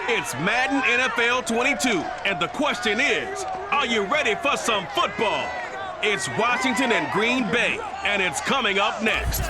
It's Madden NFL 22, and the question is, are you ready for some football? It's Washington and Green Bay, and it's coming up next.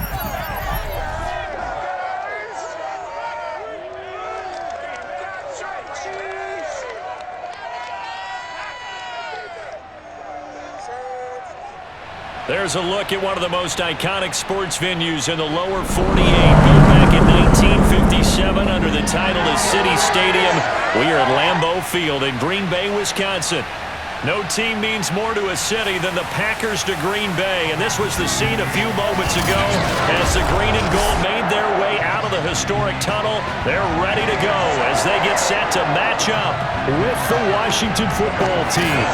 There's a look at one of the most iconic sports venues in the lower 48. Go back in 1957 under the title of City Stadium. We are at Lambeau Field in Green Bay, Wisconsin. No team means more to a city than the Packers to Green Bay, and this was the scene a few moments ago as the green and gold made their way out of the historic tunnel. They're ready to go as they get set to match up with the Washington football team.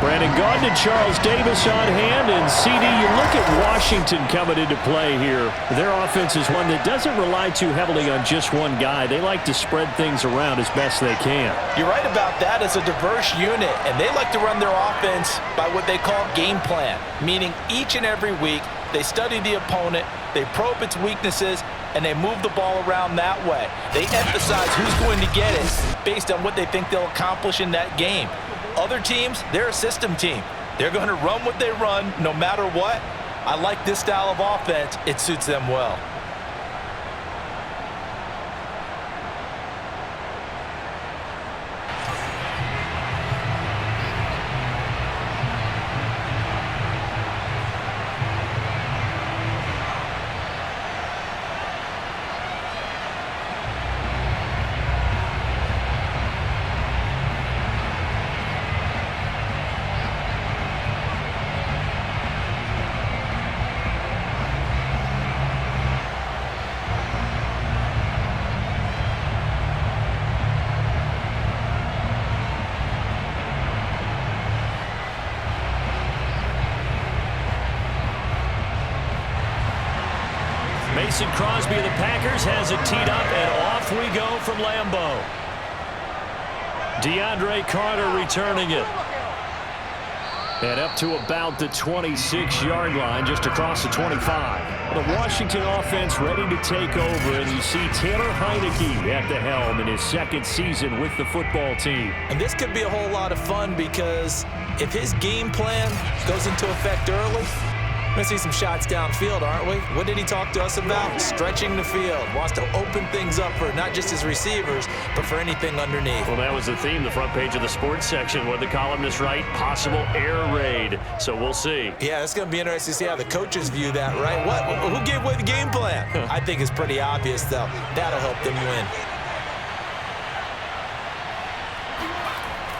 Brandon Gaudin and Charles Davis on hand, and CD, you look at Washington coming into play here. Their offense is one that doesn't rely too heavily on just one guy. They like to spread things around as best they can. You're right about that. It's a diverse unit, and they like to run their offense by what they call game plan, meaning each and every week they study the opponent, they probe its weaknesses, and they move the ball around that way. They emphasize who's going to get it based on what they think they'll accomplish in that game. Other teams, they're a system team. They're going to run what they run no matter what. I like this style of offense. It suits them well. Mason Crosby of the Packers has it teed up, and off we go from Lambeau. DeAndre Carter returning it. And up to about the 26-yard line, just across the 25. The Washington offense ready to take over, and you see Taylor Heineke at the helm in his second season with the football team. And this could be a whole lot of fun because if his game plan goes into effect early, we're going to see some shots downfield, aren't we? What did he talk to us about? Stretching the field. Wants to open things up for not just his receivers, but for anything underneath. Well, that was the theme, the front page of the sports section. What the columnists write, possible air raid. So we'll see. Yeah, it's going to be interesting to see how the coaches view that, right? Who gave away the game plan? I think it's pretty obvious, though. That'll help them win.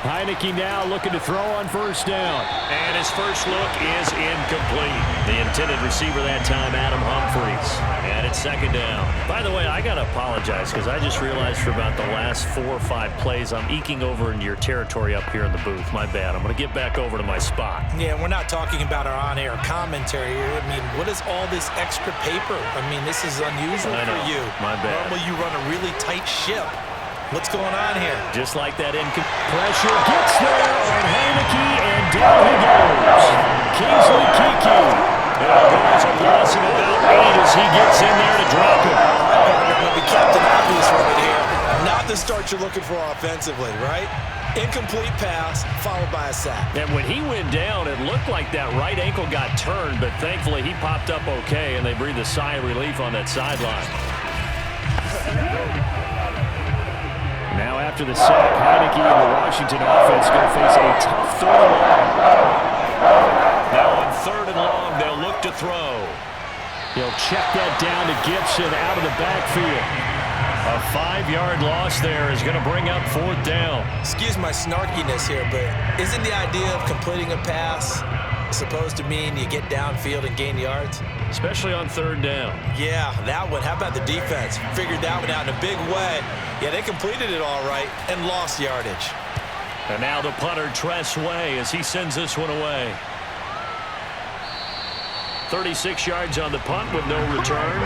Heineke now looking to throw on first down. And his first look is incomplete. The intended receiver that time, Adam Humphries. And it's second down. By the way, I got to apologize because I just realized for about the last 4 or 5 plays, I'm eking over into your territory up here in the booth. My bad. I'm going to get back over to my spot. Yeah, we're not talking about our on-air commentary here. I mean, what is all this extra paper? I mean, this is unusual for you. My bad. Normally you run a really tight ship. What's going on here? Just like that pressure gets there on Heineke, and down he goes. Kingsley Keke. And there's a loss of about 8 as he gets in there to drop him. I'm going to be Captain Obvious right here. Not the start you're looking for offensively, right? Incomplete pass, followed by a sack. And when he went down, it looked like that right ankle got turned, but thankfully he popped up okay, and they breathed a sigh of relief on that sideline. Now after the sack, Heineke and the Washington offense going to face a tough third and long. Now on third and long, they'll look to throw. He'll check that down to Gibson out of the backfield. A 5-yard loss there is going to bring up fourth down. Excuse my snarkiness here, but isn't the idea of completing a pass supposed to mean you get downfield and gain yards? Especially on third down. Yeah, that one. How about the defense? Figured that one out in a big way. Yeah, they completed it all right and lost yardage. And now the punter, Tress Way, as he sends this one away. 36 yards on the punt with no return.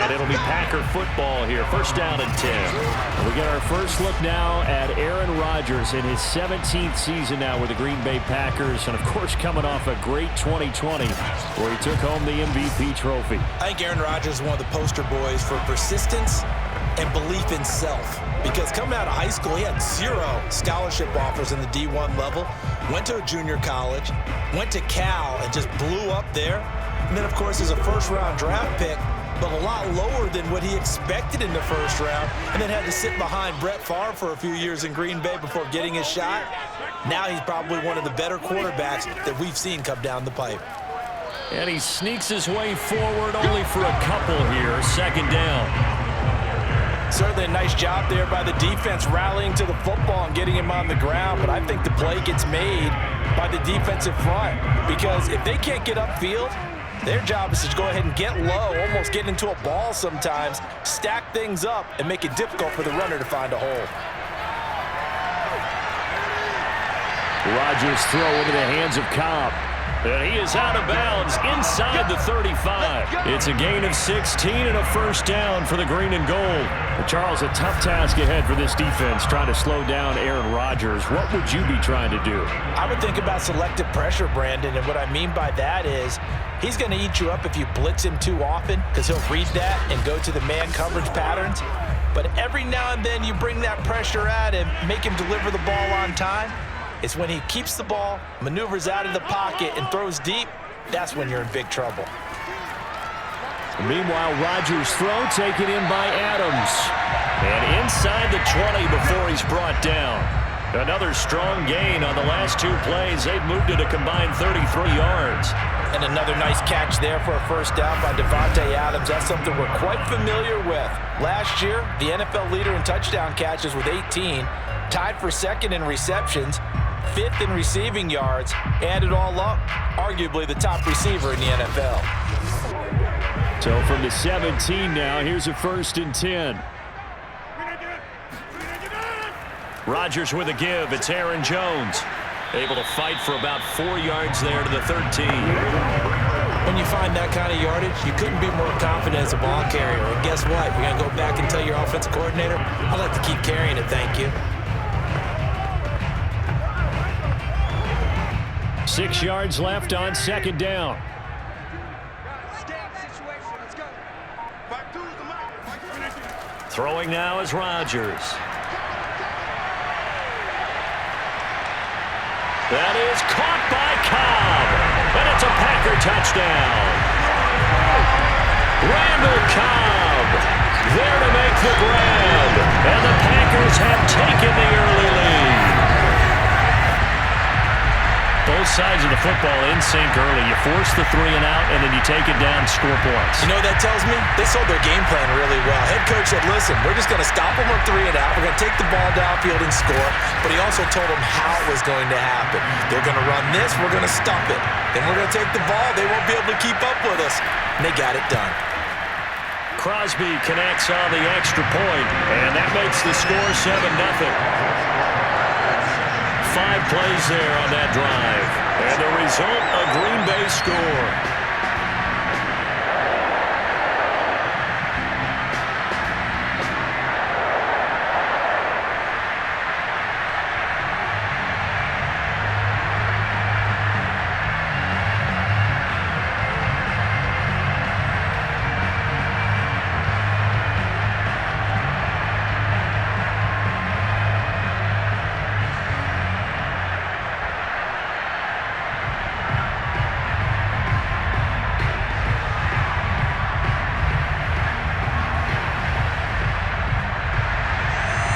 And it'll be Packer football here. First down and 10. And we get our first look now at Aaron Rodgers in his 17th season now with the Green Bay Packers. And, of course, coming off a great 2020 where he took home the MVP trophy. I think Aaron Rodgers is one of the poster boys for persistence and belief in self. Because coming out of high school, he had 0 scholarship offers in the D1 level, went to a junior college, went to Cal, and just blew up there. And then, of course, he's a first-round draft pick, but a lot lower than what he expected in the first round, and then had to sit behind Brett Favre for a few years in Green Bay before getting his shot. Now he's probably one of the better quarterbacks that we've seen come down the pipe. And he sneaks his way forward only for a couple here. Second down. Certainly a nice job there by the defense rallying to the football and getting him on the ground, but I think the play gets made by the defensive front because if they can't get upfield, their job is to go ahead and get low, almost get into a ball sometimes, stack things up, and make it difficult for the runner to find a hole. Rodgers throw into the hands of Cobb. And he is out of bounds inside the 35. It's a gain of 16 and a first down for the green and gold. Well, Charles, a tough task ahead for this defense, trying to slow down Aaron Rodgers. What would you be trying to do? I would think about selective pressure, Brandon, and what I mean by that is he's going to eat you up if you blitz him too often because he'll read that and go to the man coverage patterns. But every now and then you bring that pressure at him, make him deliver the ball on time. It's when he keeps the ball, maneuvers out of the pocket, and throws deep, that's when you're in big trouble. Meanwhile, Rodgers' throw taken in by Adams. And inside the 20 before he's brought down. Another strong gain on the last 2 plays. They've moved it a combined 33 yards. And another nice catch there for a first down by Devontae Adams. That's something we're quite familiar with. Last year, the NFL leader in touchdown catches with 18, tied for second in receptions, 5th in receiving yards, add it all up, arguably the top receiver in the NFL. So from the 17 now, here's a 1st and 10. Rodgers with a give. It's Aaron Jones. Able to fight for about 4 yards there to the 13. When you find that kind of yardage, you couldn't be more confident as a ball carrier. And guess what? You're going to go back and tell your offensive coordinator, I'd like to keep carrying it, thank you. 6 yards left on second down. Throwing now is Rodgers. That is caught by Cobb. And it's a Packer touchdown. Randall Cobb there to make the grab. And the Packers have taken the early lead. Both sides of the football in sync early. You force the 3 and out, and then you take it down, score points. You know what that tells me? They sold their game plan really well. Head coach said, listen, we're just going to stop them on 3 and out. We're going to take the ball downfield and score. But he also told them how it was going to happen. They're going to run this. We're going to stop it. Then we're going to take the ball. They won't be able to keep up with us. And they got it done. Crosby connects on the extra point, and that makes the score 7-0. 5 plays there on that drive. And the result, a Green Bay score.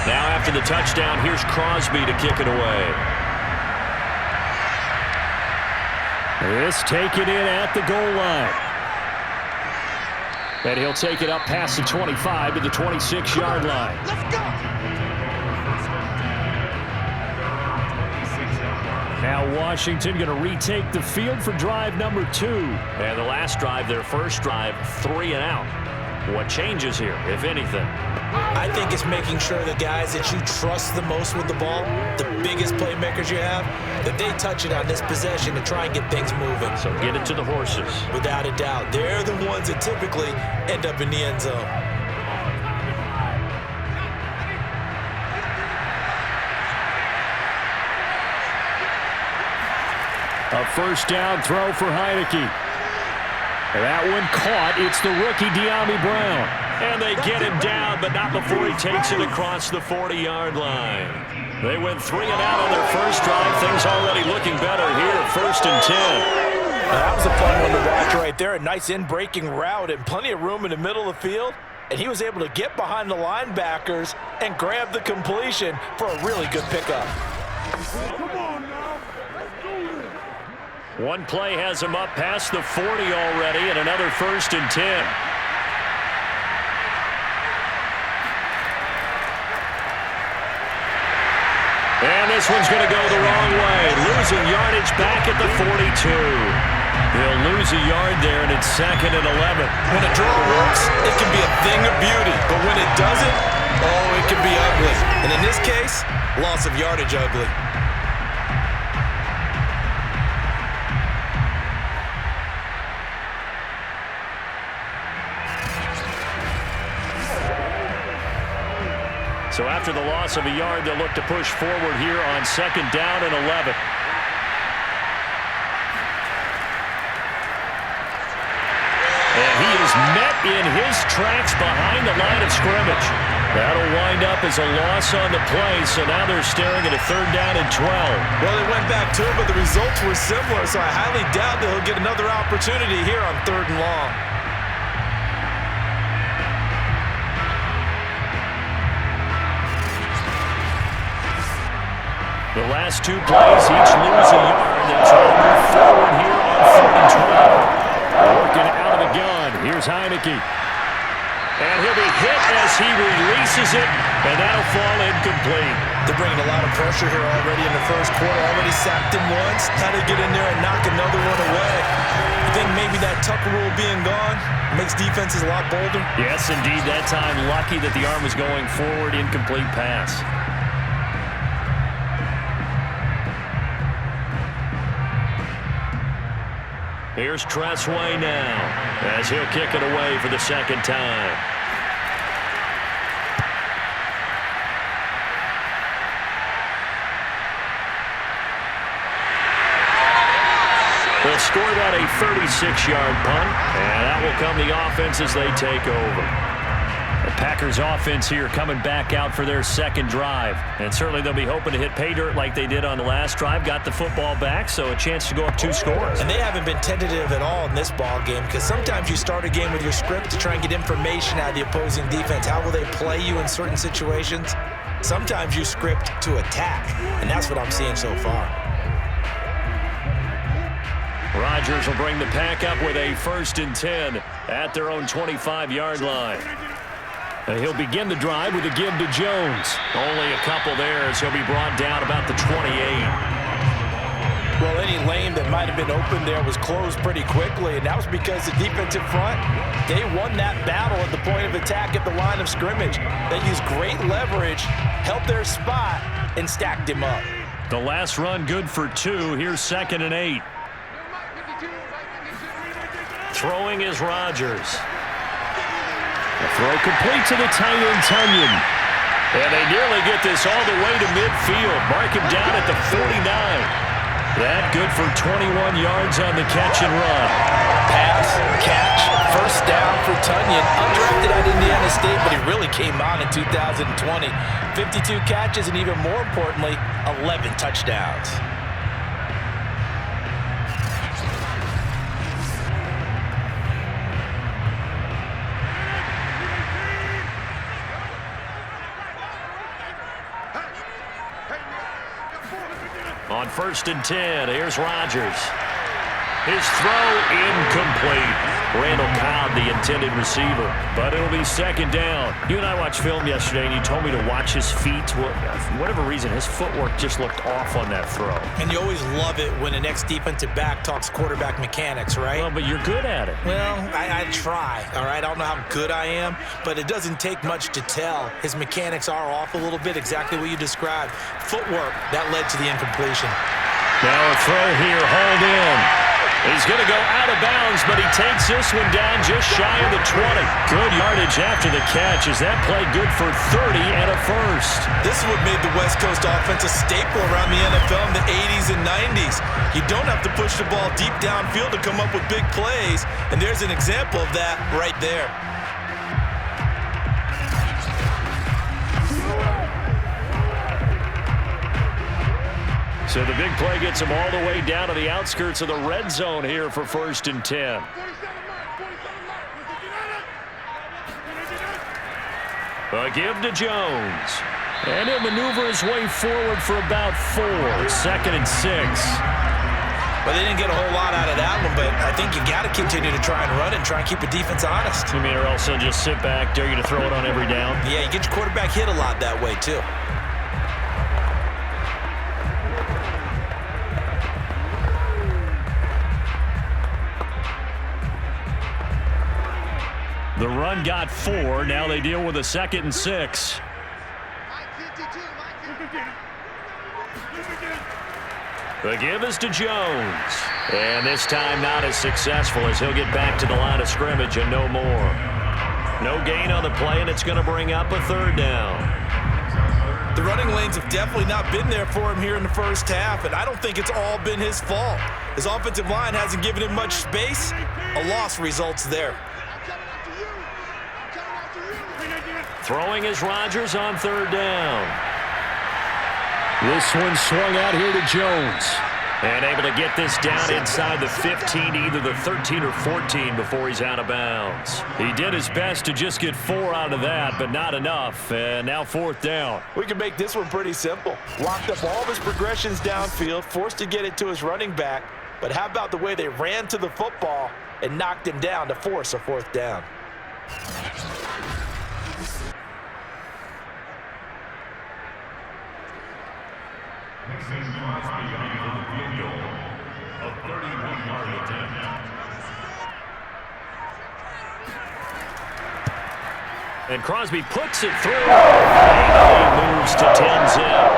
After the touchdown, here's Crosby to kick it away. This taken in at the goal line. And he'll take it up past the 25 to the 26-yard line. Let's go! Now Washington going to retake the field for drive number 2. And the last drive, their first drive, 3 and out. What changes here, if anything? I think it's making sure the guys that you trust the most with the ball, the biggest playmakers you have, that they touch it on this possession to try and get things moving. So get it to the horses. Without a doubt. They're the ones that typically end up in the end zone. A first down throw for Heineke. That one caught. It's the rookie De'Ami Brown. And they get him down, but not before he takes it across the 40-yard line. They went 3 and out on their first drive. Things already looking better here, 1st and 10. That was a fun one to watch right there. A nice in-breaking route and plenty of room in the middle of the field. And he was able to get behind the linebackers and grab the completion for a really good pickup. One play has him up past the 40 already, and another 1st and 10. And this one's going to go the wrong way. Losing yardage back at the 42. He'll lose a yard there, and it's 2nd and 11. When a draw works, it can be a thing of beauty. But when it doesn't, oh, it can be ugly. And in this case, loss of yardage ugly. So after the loss of a yard, they'll look to push forward here on 2nd down and 11. And he is met in his tracks behind the line of scrimmage. That'll wind up as a loss on the play, so now they're staring at a 3rd down and 12. Well, they went back to it, but the results were similar, so I highly doubt that he'll get another opportunity here on 3rd and long. The last 2 plays each lose a yard. They try to move forward here on 3rd and 12. Working out of the gun. Here's Heineke. And he'll be hit as he releases it, and that'll fall incomplete. They're bringing a lot of pressure here already in the first quarter. Already sacked him once. How to get in there and knock another one away. You think maybe that Tucker rule being gone makes defenses a lot bolder? Yes, indeed. That time, lucky that the arm was going forward. Incomplete pass. Here's Tressway now, as he'll kick it away for the 2nd time. They'll score that a 36-yard punt, and that will come the offense as they take over. The Packers offense here coming back out for their 2nd drive. And certainly they'll be hoping to hit pay dirt like they did on the last drive. Got the football back, so a chance to go up 2 scores. And they haven't been tentative at all in this ball game, because sometimes you start a game with your script to try and get information out of the opposing defense. How will they play you in certain situations? Sometimes you script to attack, and that's what I'm seeing so far. Rodgers will bring the pack up with a 1st and 10 at their own 25-yard line. And he'll begin the drive with a give to Jones. Only a couple there as he'll be brought down about the 28. Well, any lane that might have been open there was closed pretty quickly, and that was because the defensive front, they won that battle at the point of attack at the line of scrimmage. They used great leverage, held their spot, and stacked him up. The last run good for 2. Here's 2nd and 8. Throwing is Rodgers. The throw complete to the tight end, Tunyon. And they nearly get this all the way to midfield. Mark him down at the 49. That good for 21 yards on the catch and run. Pass, catch, 1st down for Tunyon. Undrafted at Indiana State, but he really came on in 2020. 52 catches and even more importantly, 11 touchdowns. On 1st and 10, here's Rodgers. His throw incomplete. Randall Cobb, the intended receiver. But it'll be 2nd down. You and I watched film yesterday, and you told me to watch his feet. For whatever reason, his footwork just looked off on that throw. And you always love it when an ex-defensive back talks quarterback mechanics, right? Well, but you're good at it. Well, I try, all right? I don't know how good I am, but it doesn't take much to tell. His mechanics are off a little bit, exactly what you described. Footwork, that led to the incompletion. Now a throw here, hauled in. He's going to go out of bounds, but he takes this one down just shy of the 20. Good yardage after the catch. Is that play good for 30 and a 1st? This is what made the West Coast offense a staple around the NFL in the 80s and 90s. You don't have to push the ball deep downfield to come up with big plays, and there's an example of that right there. So the big play gets him all the way down to the outskirts of the red zone here for 1st and 10. A give to Jones. And he'll maneuver his way forward for about 4. 2nd and 6. Well, they didn't get a whole lot out of that one, but I think you got to continue to try and run it and try and keep the defense honest. You mean or else they'll just sit back, dare you to throw it on every down? Yeah, you get your quarterback hit a lot that way, too. The run got 4. Now they deal with a 2nd and 6. The give is to Jones. And this time not as successful as he'll get back to the line of scrimmage and no more. No gain on the play, and it's going to bring up a 3rd down. The running lanes have definitely not been there for him here in the first half, and I don't think it's all been his fault. His offensive line hasn't given him much space. A loss results there. Throwing is Rodgers on 3rd down. This one swung out here to Jones. And able to get this down inside the 15, either the 13 or 14 before he's out of bounds. He did his best to just get 4 out of that, but not enough. And now 4th down. We can make this one pretty simple. Locked up all of his progressions downfield, forced to get it to his running back. But how about the way they ran to the football and knocked him down to force a 4th down? And Crosby puts it through. And he moves to 10-zip.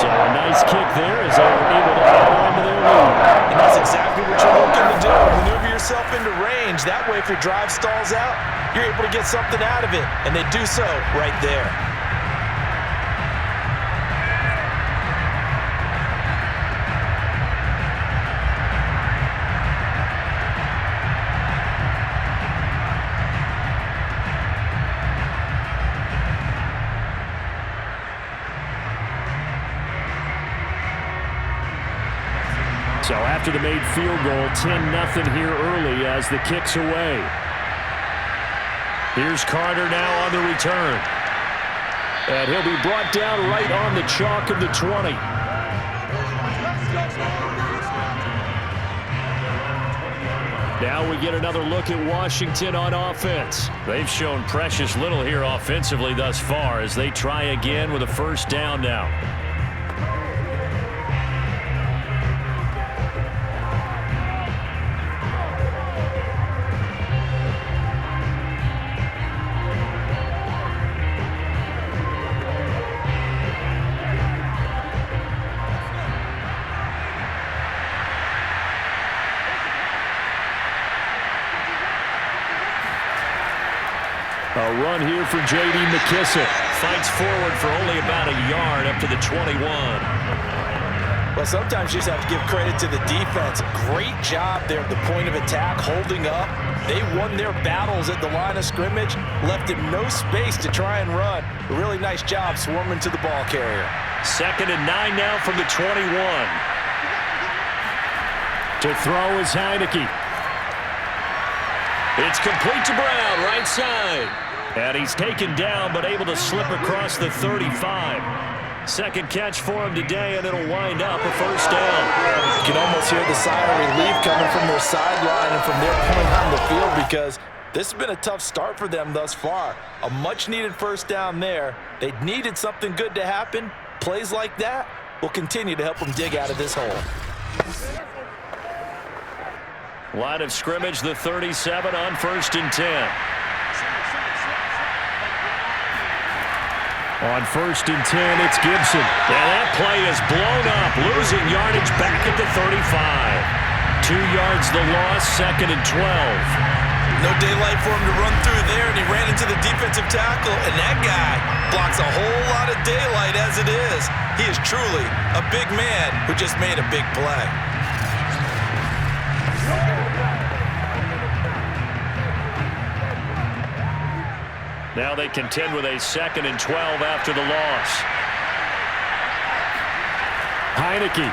So a nice kick there as they're able to hold on to their lead. And that's exactly what you're looking to do. Maneuver yourself into range. That way, if your drive stalls out, you're able to get something out of it. And they do so right there. So after the made field goal, 10-0 here early as the kick's away. Here's Carter now on the return. And he'll be brought down right on the chalk of the 20. Now we get another look at Washington on offense. They've shown precious little here offensively thus far as they try again with a 1st down now. A run here for J.D. McKissick. Fights forward for only about a yard up to the 21. Well, sometimes you just have to give credit to the defense. Great job there at the point of attack, holding up. They won their battles at the line of scrimmage, left him no space to try and run. A really nice job swarming to the ball carrier. 2nd and 9 now from the 21. To throw is Heineke. It's complete to Brown, right side. And he's taken down, but able to slip across the 35. 2nd catch for him today, and it'll wind up a 1st down. You can almost hear the sigh of relief coming from their sideline and from their point on the field because this has been a tough start for them thus far. A much-needed 1st down there. They needed something good to happen. Plays like that will continue to help them dig out of this hole. Line of scrimmage, the 37 on 1st and 10. On 1st and 10, it's Gibson. And that play is blown up, losing yardage back at the 35. 2 yards the loss, 2nd and 12. No daylight for him to run through there, and he ran into the defensive tackle, and that guy blocks a whole lot of daylight as it is. He is truly a big man who just made a big play. Now they contend with a 2nd and 12 after the loss. Heineke.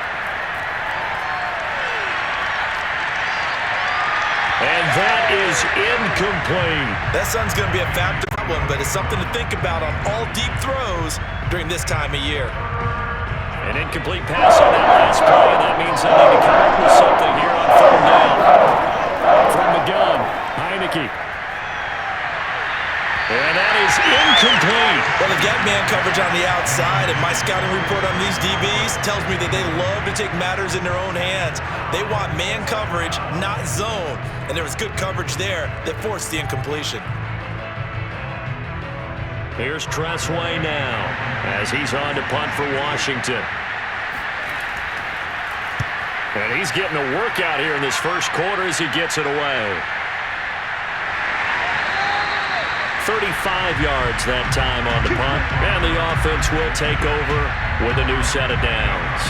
And that is incomplete. That sun's going to be a factor problem, but it's something to think about on all deep throws during this time of year. An incomplete pass on that last play, and that means they need to come up with something here on third down. From the gun, Heineke. And that is incomplete. Well, they've got man coverage on the outside, and my scouting report on these DBs tells me that they love to take matters in their own hands. They want man coverage, not zone. And there was good coverage there that forced the incompletion. Here's Tressway now as he's on to punt for Washington. And he's getting a workout here in this first quarter as he gets it away. 35 yards that time on the punt, and the offense will take over with a new set of downs.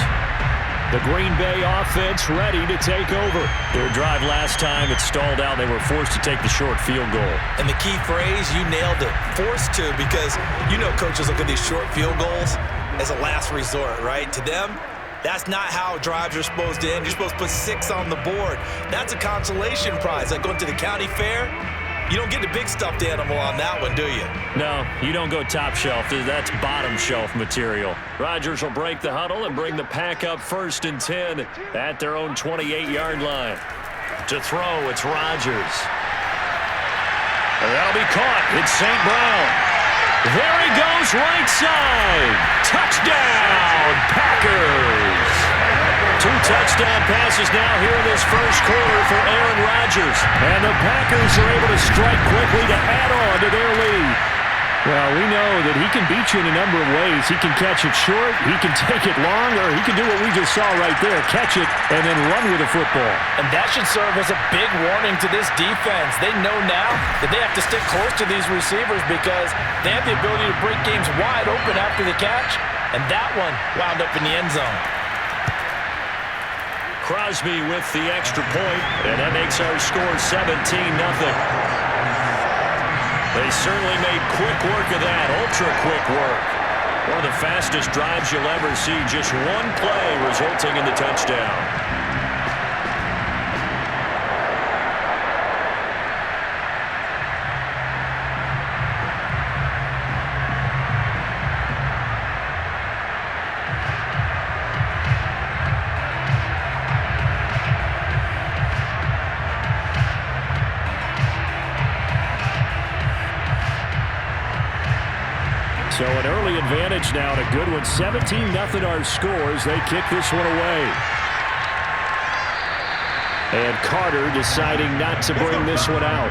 The Green Bay offense ready to take over. Their drive last time, it stalled out. They were forced to take the short field goal. And the key phrase, you nailed it, forced to, because you know coaches look at these short field goals as a last resort, right? To them, that's not how drives are supposed to end. You're supposed to put 6 on the board. That's a consolation prize, like going to the county fair. You don't get the big stuffed animal on that one, do you? No, you don't go top shelf. That's bottom shelf material. Rodgers will break the huddle and bring the pack up 1st and 10 at their own 28-yard line. To throw, it's Rodgers. And that'll be caught. It's St. Brown. There he goes, right side. Touchdown, Packers. 2 touchdown passes now here in this first quarter for Aaron Rodgers. And the Packers are able to strike quickly to add on to their lead. Well, we know that he can beat you in a number of ways. He can catch it short, he can take it long, or he can do what we just saw right there, catch it and then run with the football. And that should serve as a big warning to this defense. They know now that they have to stick close to these receivers because they have the ability to break games wide open after the catch. And that one wound up in the end zone. Crosby with the extra point, and that makes our score 17-0. They certainly made quick work of that, ultra-quick work. One of the fastest drives you'll ever see, just one play resulting in the touchdown. So an early advantage now, and a good one. 17-0 our scores. They kick this one away. And Carter deciding not to bring this one out.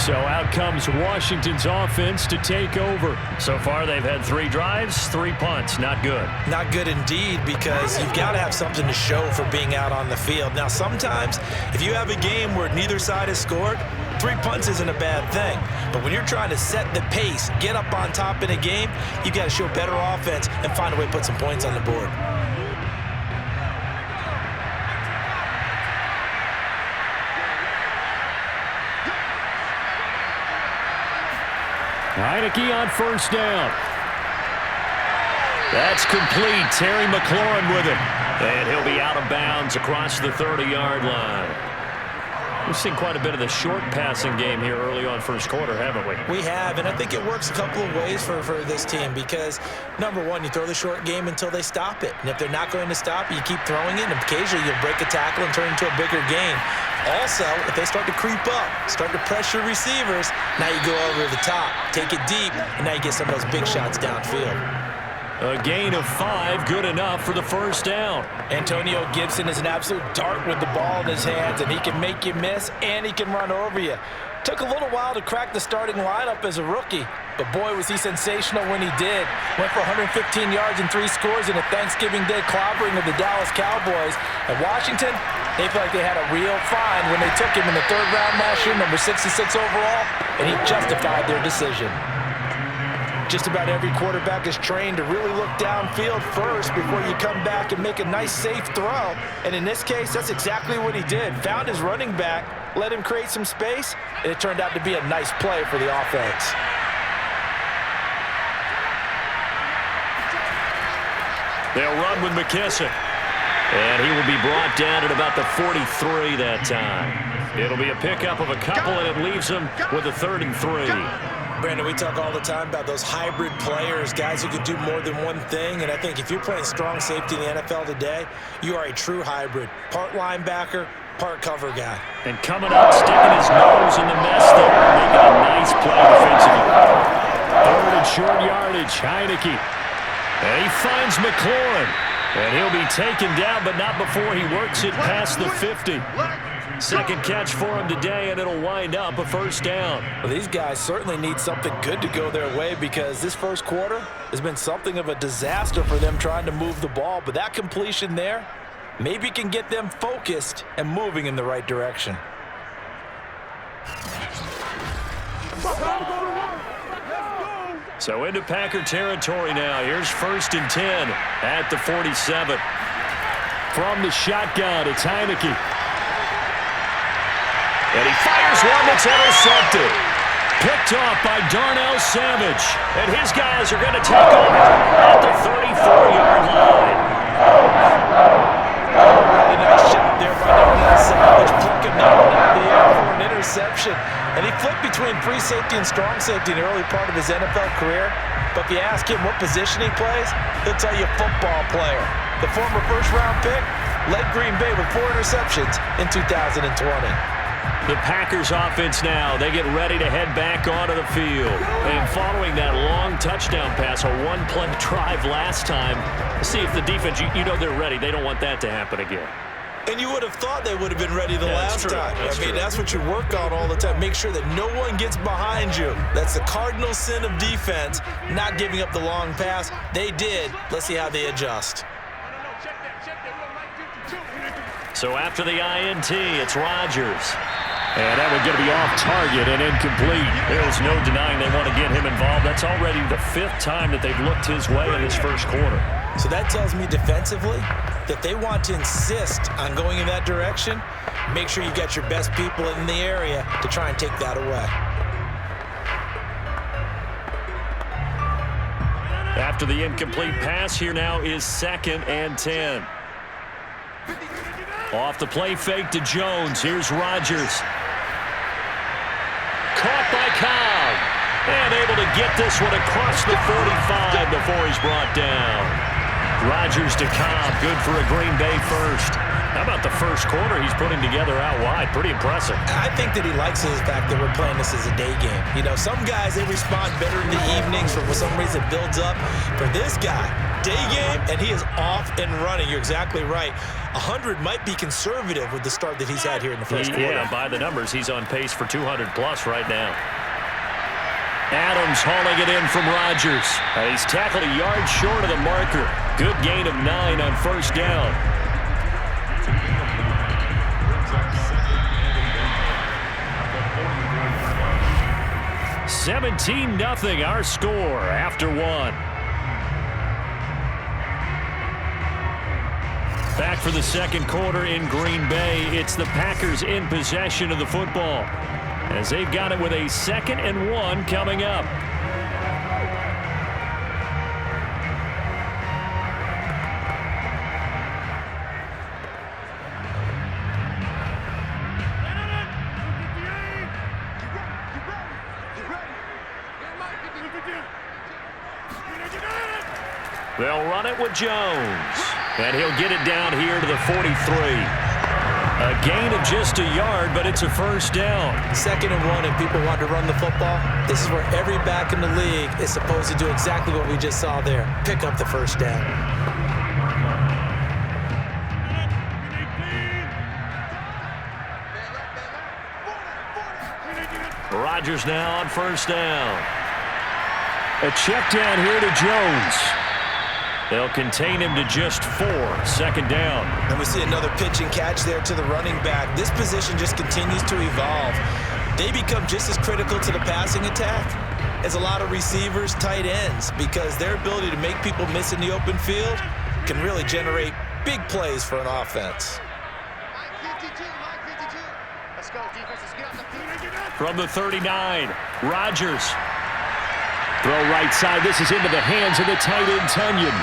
So out comes Washington's offense to take over. So far they've had 3 drives, 3 punts. Not good. Not good indeed, because you've got to have something to show for being out on the field. Now sometimes if you have a game where neither side has scored, 3 punts isn't a bad thing. But when you're trying to set the pace, get up on top in a game, you've got to show better offense and find a way to put some points on the board. Heineke on first down. That's complete. Terry McLaurin with it. And he'll be out of bounds across the 30-yard line. We've seen quite a bit of the short passing game here early on first quarter, haven't we? We have, and I think it works a couple of ways for this team because, number one, you throw the short game until they stop it. And if they're not going to stop it, you keep throwing it, and occasionally you'll break a tackle and turn it into a bigger game. Also, if they start to creep up, start to pressure receivers, now you go over the top, take it deep, and now you get some of those big shots downfield. A gain of 5, good enough for the first down. Antonio Gibson is an absolute dart with the ball in his hands, and he can make you miss, and he can run over you. Took a little while to crack the starting lineup as a rookie, but boy, was he sensational when he did. Went for 115 yards and 3 scores in a Thanksgiving Day clobbering of the Dallas Cowboys. And Washington, they feel like they had a real find when they took him in the 3rd round last year, number 66 overall, and he justified their decision. Just about every quarterback is trained to really look downfield first before you come back and make a nice, safe throw. And in this case, that's exactly what he did. Found his running back, let him create some space, and it turned out to be a nice play for the offense. They'll run with McKissick. And he will be brought down at about the 43 that time. It'll be a pickup of a couple, and it leaves them with a 3rd and 3. Brandon, we talk all the time about those hybrid players, guys who can do more than one thing. And I think if you're playing strong safety in the NFL today, you are a true hybrid. Part linebacker, part cover guy. And coming up, sticking his nose in the mess there, making a nice play defensively. 3rd and short yardage, Heineke. And he finds McLaurin. And he'll be taken down, but not before he works it past the 50. Second catch for him today, and it'll wind up a 1st down. Well, these guys certainly need something good to go their way because this first quarter has been something of a disaster for them trying to move the ball. But that completion there maybe can get them focused and moving in the right direction. So into Packer territory now. Here's 1st and 10 at the 47. From the shotgun, it's Heineke. And he fires one that's intercepted. Picked off by Darnell Savage. And his guys are going to take over at the 34-yard line. Really nice shot there by Darnell Savage. Plucking that one out of the air for an interception. And he flipped between free safety and strong safety in the early part of his NFL career. But if you ask him what position he plays, he'll tell you football player. The former first-round pick led Green Bay with 4 interceptions in 2020. The Packers offense now, they get ready to head back onto the field. And following that long touchdown pass, a one-play drive last time, see if the defense, you know they're ready. They don't want that to happen again. And you would have thought they would have been ready the last time. That's what you work on all the time. Make sure that no one gets behind you. That's the cardinal sin of defense, not giving up the long pass. They did. Let's see how they adjust. So after the INT, it's Rodgers. And that would get to be off target and incomplete. There's no denying they want to get him involved. That's already the 5th time that they've looked his way in this first quarter. So that tells me defensively that they want to insist on going in that direction. Make sure you've got your best people in the area to try and take that away. After the incomplete pass, here now is 2nd and 10. Off the play fake to Jones. Here's Rodgers. Caught by Cobb. And able to get this one across the 45 before he's brought down. Rodgers to Cobb. Good for a Green Bay 1st. How about the first quarter he's putting together out wide? Pretty impressive. I think that he likes the fact that we're playing this as a day game. You know, some guys, they respond better in the evenings, for some reason it builds up. For this guy, day game, and he is off and running. You're exactly right. 100 might be conservative with the start that he's had here in the first quarter. Yeah, by the numbers, he's on pace for 200-plus right now. Adams hauling it in from Rodgers. He's tackled a yard short of the marker. Good gain of 9 on 1st down. $17-0 our score after 1. Back for the second quarter in Green Bay. It's the Packers in possession of the football, as they've got it with a 2nd and 1 coming up. They'll run it with Jones, and he'll get it down here to the 43. A gain of just a yard, but it's a 1st down. 2nd and 1, and people want to run the football. This is where every back in the league is supposed to do exactly what we just saw there. Pick up the 1st down. Rodgers now on 1st down. A check down here to Jones. They'll contain him to just 4. 2nd down. And we see another pitch and catch there to the running back. This position just continues to evolve. They become just as critical to the passing attack as a lot of receivers, tight ends, because their ability to make people miss in the open field can really generate big plays for an offense. Let's go, defense. Let's get on the field. From the 39, Rodgers. Throw right side. This is into the hands of the tight end, Tunyon.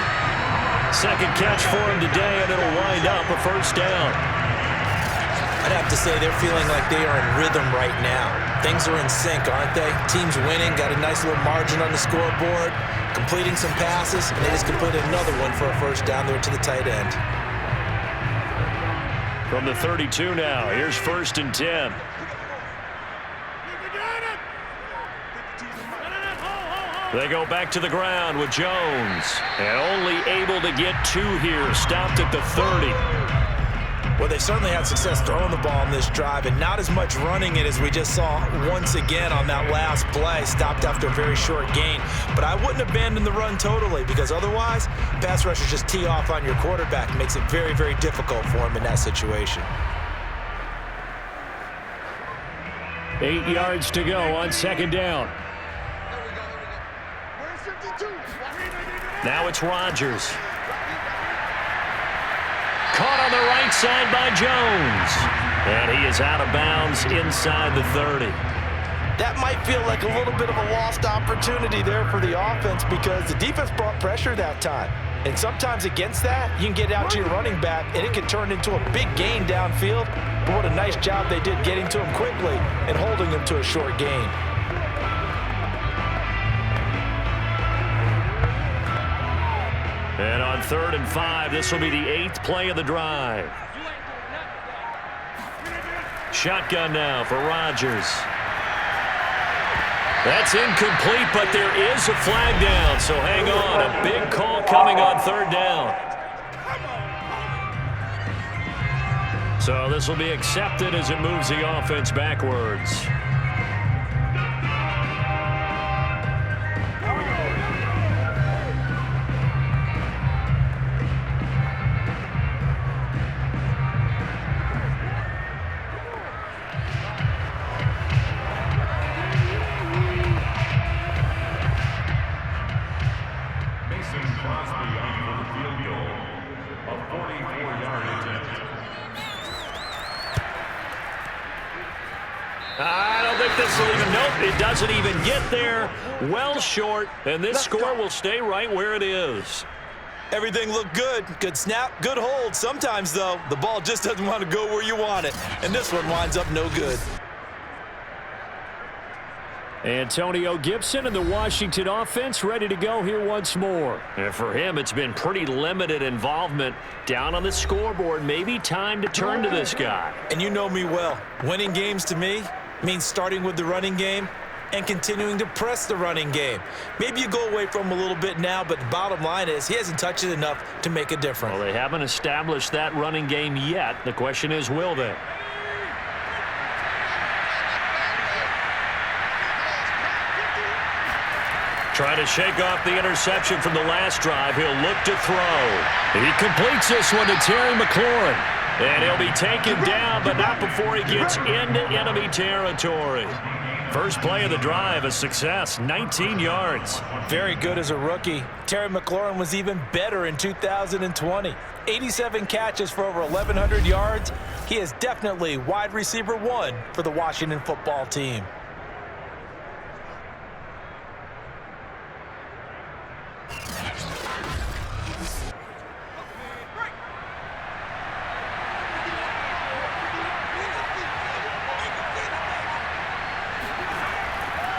Second catch for him today, and it'll wind up a first down. I'd have to say they're feeling like they are in rhythm right now. Things are in sync, aren't they? Team's winning, got a nice little margin on the scoreboard, completing some passes, and they just completed another one for a first down there to the tight end. From the 32 now, here's 1st and 10. They go back to the ground with Jones. And only able to get 2 here. Stopped at the 30. Well, they certainly had success throwing the ball on this drive, and not as much running it as we just saw once again on that last play. Stopped after a very short gain. But I wouldn't abandon the run totally, because otherwise, pass rushers just tee off on your quarterback. It makes it very, very difficult for him in that situation. 8 yards to go on 2nd down. Now it's Rodgers. Caught on the right side by Jones. And he is out of bounds inside the 30. That might feel like a little bit of a lost opportunity there for the offense, because the defense brought pressure that time. And sometimes against that, you can get out to your running back, and it can turn into a big gain downfield. But what a nice job they did getting to him quickly and holding him to a short gain. And on 3rd and 5, this will be the 8th play of the drive. Shotgun now for Rodgers. That's incomplete, but there is a flag down, so hang on. A big call coming on 3rd down. So this will be accepted as it moves the offense backwards. I don't think this will even, nope, it doesn't even get there. Well short, and this score will stay right where it is. Everything looked good. Good snap, good hold. Sometimes, though, the ball just doesn't want to go where you want it. And this one winds up no good. Antonio Gibson and the Washington offense ready to go here once more. And for him, it's been pretty limited involvement down on the scoreboard. Maybe time to turn to this guy. And you know me well. Winning games to me means starting with the running game and continuing to press the running game. Maybe you go away from him a little bit now, but the bottom line is he hasn't touched it enough to make a difference. Well, they haven't established that running game yet. The question is, will they? Trying to shake off the interception from the last drive. He'll look to throw. He completes this one to Terry McLaurin. And he'll be taken down, but not before he gets into enemy territory. First play of the drive, a success, 19 yards. Very good as a rookie. Terry McLaurin was even better in 2020. 87 catches for over 1,100 yards. He is definitely wide receiver 1 for the Washington football team.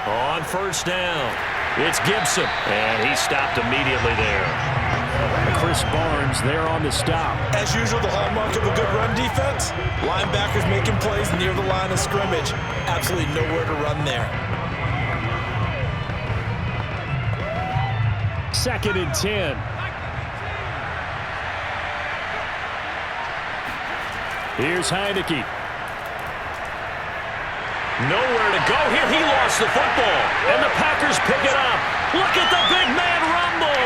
On first down, it's Gibson, and he stopped immediately there. Chris Barnes there on the stop. As usual, the hallmark of a good run defense, linebackers making plays near the line of scrimmage. Absolutely nowhere to run there. 2nd and 10. Here's Heineke. Nowhere to go here. He lost the football, and the Packers pick it up. Look at the big man rumble.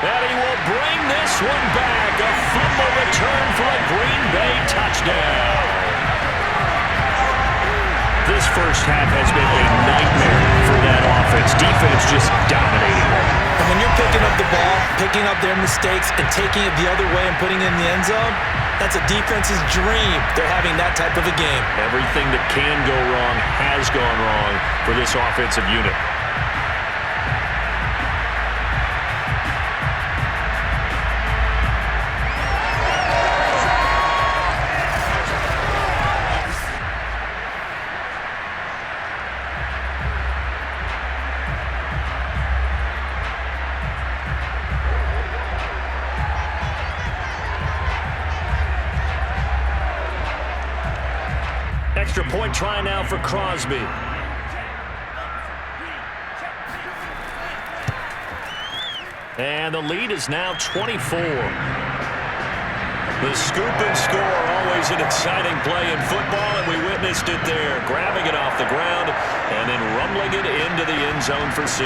And he will bring this one back. A fumble return for a Green Bay touchdown. This first half has been a nightmare for that offense. Defense just dominating. And when you're picking up the ball, picking up their mistakes, and taking it the other way and putting it in the end zone, that's a defense's dream. They're having that type of a game. Everything that can go wrong has gone wrong for this offensive unit. extra point try now for Crosby. And the lead is now 24. The scoop and score, always an exciting play in football, and we witnessed it there, grabbing it off the ground and then rumbling it into the end zone for 6.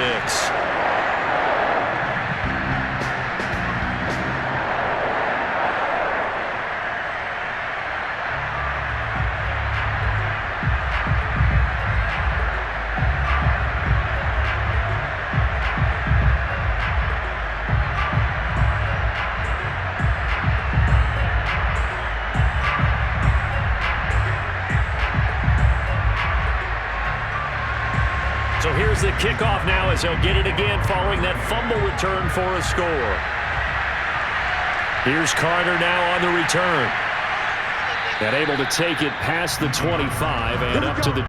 So here's the kickoff now as they'll get it again following that fumble return for a score. Here's Carter now on the return. And able to take it past the 25 and up to the...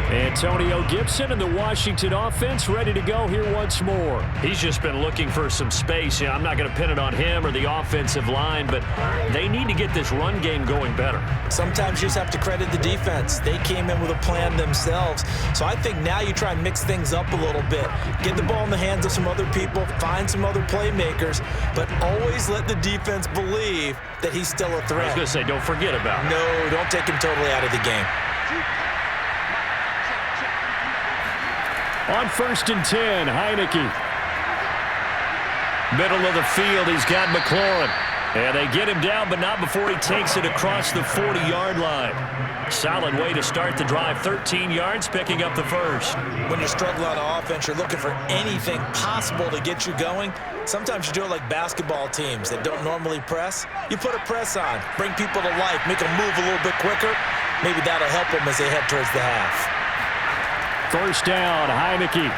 Antonio Gibson and the Washington offense ready to go here once more. He's just been looking for some space. I'm not going to pin it on him or the offensive line, but they need to get this run game going better. Sometimes you just have to credit the defense. They came in with a plan themselves. So I think now you try and mix things up a little bit. Get the ball in the hands of some other people, find some other playmakers, but always let the defense believe that he's still a threat. I was going to say, don't forget about it. No, don't take him totally out of the game. On 1st and 10, Heineke. Middle of the field, he's got McLaurin. And they get him down, but not before he takes it across the 40-yard line. Solid way to start the drive. 13 yards, picking up the first. When you're struggling on offense, you're looking for anything possible to get you going. Sometimes you do it like basketball teams that don't normally press. You put a press on, bring people to life, make them move a little bit quicker. Maybe that'll help them as they head towards the half. First down, Heineke.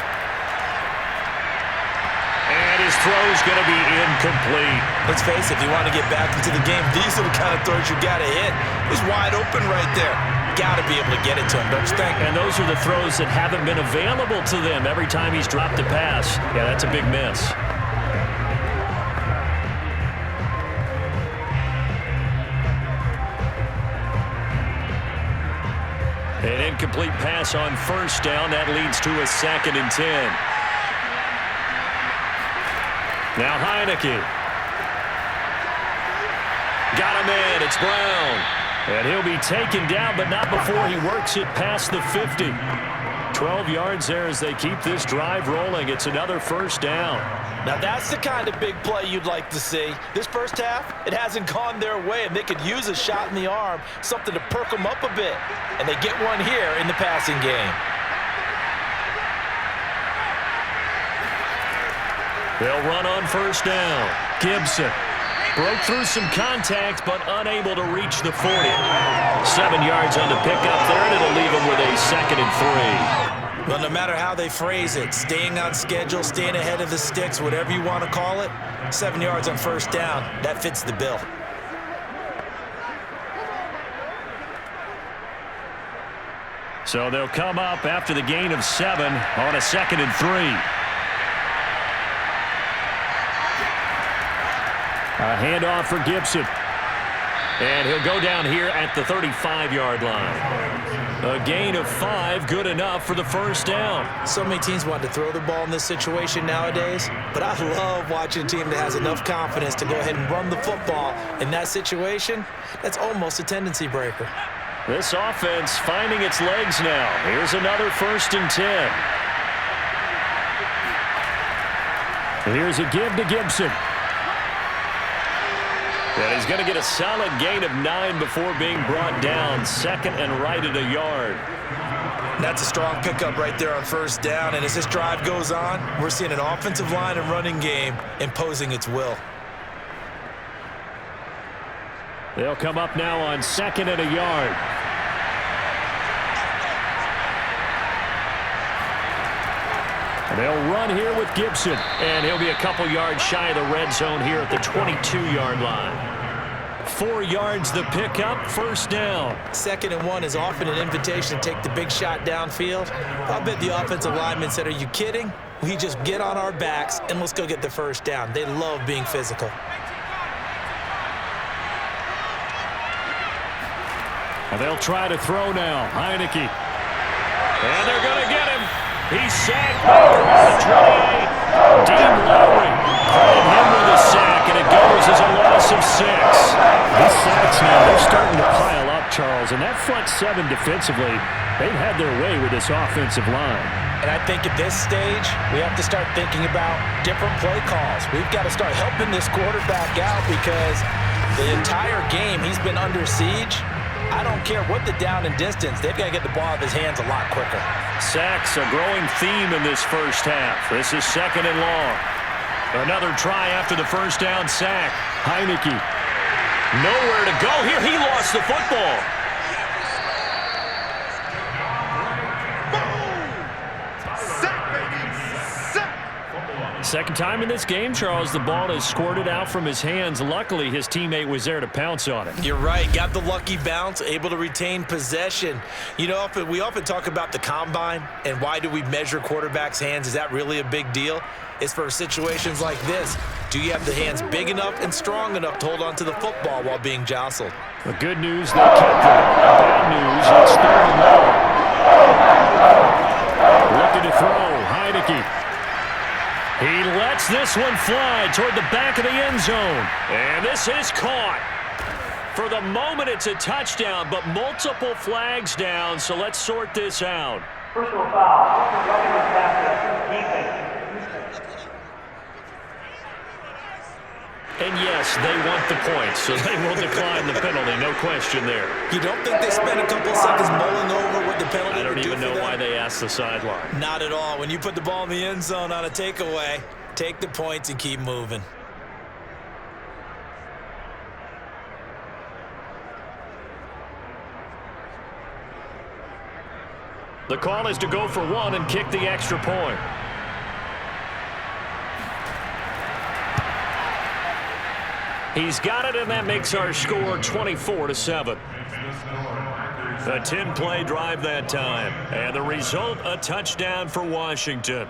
And his throw's going to be incomplete. Let's face it, if you want to get back into the game, these are the kind of throws you got to hit. He's wide open right there. Got to be able to get it to him, don't you think? And those are the throws that haven't been available to them every time he's dropped a pass. Yeah, that's a big miss. An incomplete pass on first down. That leads to a 2nd and 10. Now Heineke. Got him in. It's Brown. And he'll be taken down, but not before he works it past the 50. 12 yards there as they keep this drive rolling. It's another first down. Now that's the kind of big play you'd like to see. This first half, it hasn't gone their way, and they could use a shot in the arm, something to perk them up a bit. And they get one here in the passing game. They'll run on first down. Gibson broke through some contact, but unable to reach the 40. 7 yards on the pickup there, and it'll leave them with a 2nd and 3. Well, no matter how they phrase it, staying on schedule, staying ahead of the sticks, whatever you want to call it, 7 yards on first down, that fits the bill. So they'll come up after the gain of 7 on a 2nd and 3. A handoff for Gibson. And he'll go down here at the 35-yard line. A gain of 5, good enough for the first down. So many teams want to throw the ball in this situation nowadays, but I love watching a team that has enough confidence to go ahead and run the football in that situation. That's almost a tendency breaker. This offense finding its legs now. Here's another 1st and 10. Here's a give to Gibson. And he's going to get a solid gain of 9 before being brought down. 2nd and right at a yard. That's a strong pickup right there on first down. And as this drive goes on, we're seeing an offensive line and running game imposing its will. They'll come up now on 2nd and a yard. They'll run here with Gibson, and he'll be a couple yards shy of the red zone here at the 22-yard line. 4 yards the pickup, first down. 2nd and 1 is often an invitation to take the big shot downfield. I'll bet the offensive lineman said, are you kidding? We just get on our backs and let's go get the first down. They love being physical. And they'll try to throw now. Heineke. And they're going to get him. He's sacked back around the 28. Dean Lowry credit him with a sack, and it goes as a loss of 6. These sacks now, they're starting to pile up, Charles. And that front 7 defensively, they've had their way with this offensive line. And I think at this stage, we have to start thinking about different play calls. We've got to start helping this quarterback out because the entire game he's been under siege. I don't care what the down and distance. They've got to get the ball out of his hands a lot quicker. Sacks, a growing theme in this first half. This is 2nd and long. Another try after the first down sack. Heineke. Nowhere to go here. He lost the football. Second time in this game, Charles, the ball is squirted out from his hands. Luckily, his teammate was there to pounce on it. You're right. Got the lucky bounce, able to retain possession. You know, we often talk about the combine and why do we measure quarterbacks' hands. Is that really a big deal? It's for situations like this. Do you have the hands big enough and strong enough to hold on to the football while being jostled? The good news, they kept the ball. Bad news, it's 3rd and long. Looking to throw, Heineke. He lets this one fly toward the back of the end zone. And this is caught. For the moment, it's a touchdown, but multiple flags down, so let's sort this out. Personal foul. Defense. And yes, they want the points, so they will decline the penalty, no question there. You don't think they spent a couple of seconds mulling over what the penalty I don't would do even know for them? why they asked the sideline. Not at all. When you put the ball in the end zone on a takeaway, take the points and keep moving. The call is to go for 1 and kick the extra point. He's got it, and that makes our score 24-7. A 10-play drive that time, and the result, a touchdown for Washington.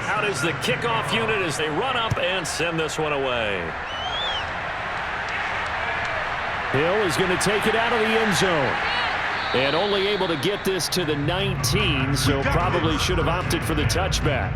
Out is the kickoff unit as they run up and send this one away. Hill is going to take it out of the end zone. And only able to get this to the 19, so probably should have opted for the touchback.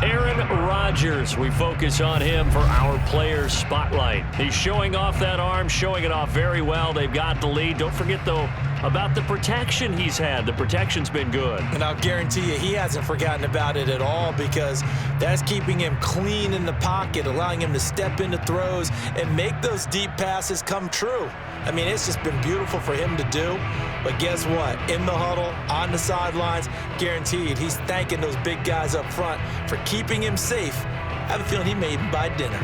Aaron Rodgers, we focus on him for our player spotlight. He's showing off that arm, showing it off very well. They've got the lead. Don't forget, though, about the protection he's had. The protection's been good. And I'll guarantee you he hasn't forgotten about it at all because that's keeping him clean in the pocket, allowing him to step into throws and make those deep passes come true. I mean, it's just been beautiful for him to do. But guess what? In the huddle, on the sidelines, guaranteed he's thanking those big guys up front for keeping him safe. I have a feeling he may even buy dinner.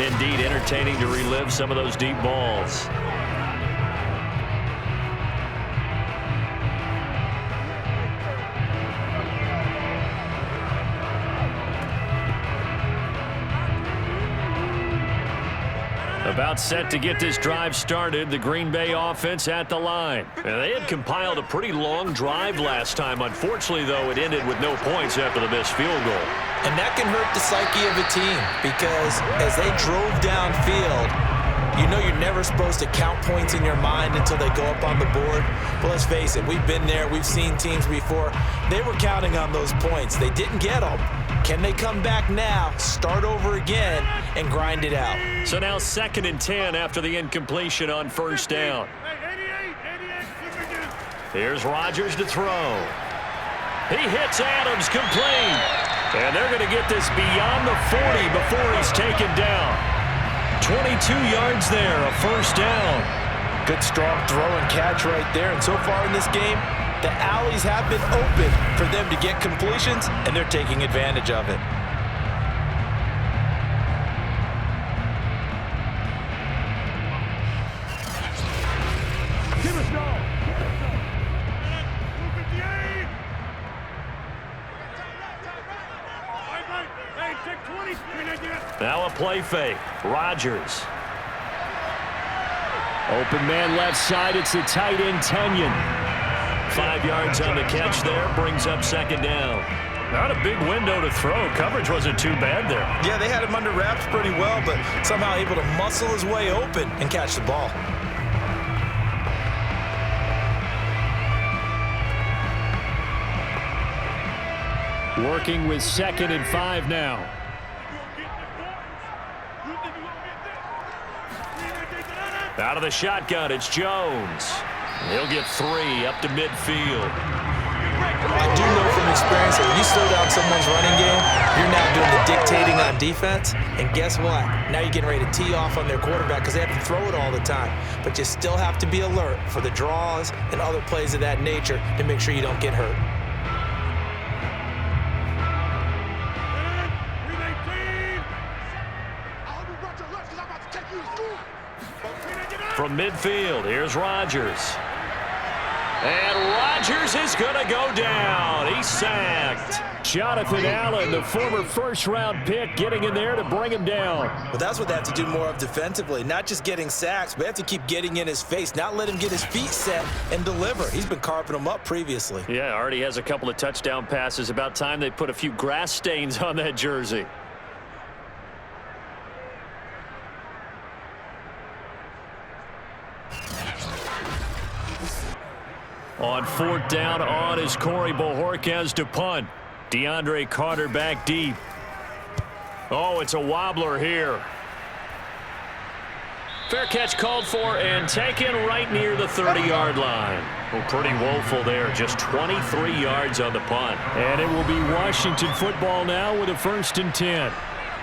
Indeed, entertaining to relive some of those deep balls. About set to get this drive started, the Green Bay offense at the line. And they had compiled a pretty long drive last time. Unfortunately, though, it ended with no points after the missed field goal. And that can hurt the psyche of a team because as they drove downfield, you know you're never supposed to count points in your mind until they go up on the board. But let's face it, we've been there. We've seen teams before. They were counting on those points. They didn't get them. Can they come back now, start over again, and grind it out? So now 2nd and 10 after the incompletion on first down. Here's Rodgers to throw. He hits Adams complete. And they're going to get this beyond the 40 before he's taken down. 22 yards there, a first down. Good strong throw and catch right there. And so far in this game, the alleys have been open for them to get completions, and they're taking advantage of it. Now a play fake. Rodgers. Open man left side. It's the tight end, Kenyon. 5 yards on the catch there. Brings up second down. Not a big window to throw. Coverage wasn't too bad there. Yeah, they had him under wraps pretty well, but somehow able to muscle his way open and catch the ball. Working with 2nd and 5 now. Out of the shotgun, it's Jones. He'll get 3 up to midfield. I do know from experience that when you slow down someone's running game, you're now doing the dictating on defense. And guess what? Now you're getting ready to tee off on their quarterback because they have to throw it all the time. But you still have to be alert for the draws and other plays of that nature to make sure you don't get hurt. From midfield, here's Rodgers. And Rodgers is going to go down. He's sacked. Jonathan Allen, the former first-round pick, getting in there to bring him down. But that's what they have to do more of defensively, not just getting sacks, but they have to keep getting in his face, not let him get his feet set and deliver. He's been carving them up previously. Yeah, already has a couple of touchdown passes. About time they put a few grass stains on that jersey. On 4th down, on is Corey Bojorquez to punt. DeAndre Carter back deep. Oh, it's a wobbler here. Fair catch called for and taken right near the 30-yard line. Well, pretty woeful there. Just 23 yards on the punt. And it will be Washington football now with a 1st and 10.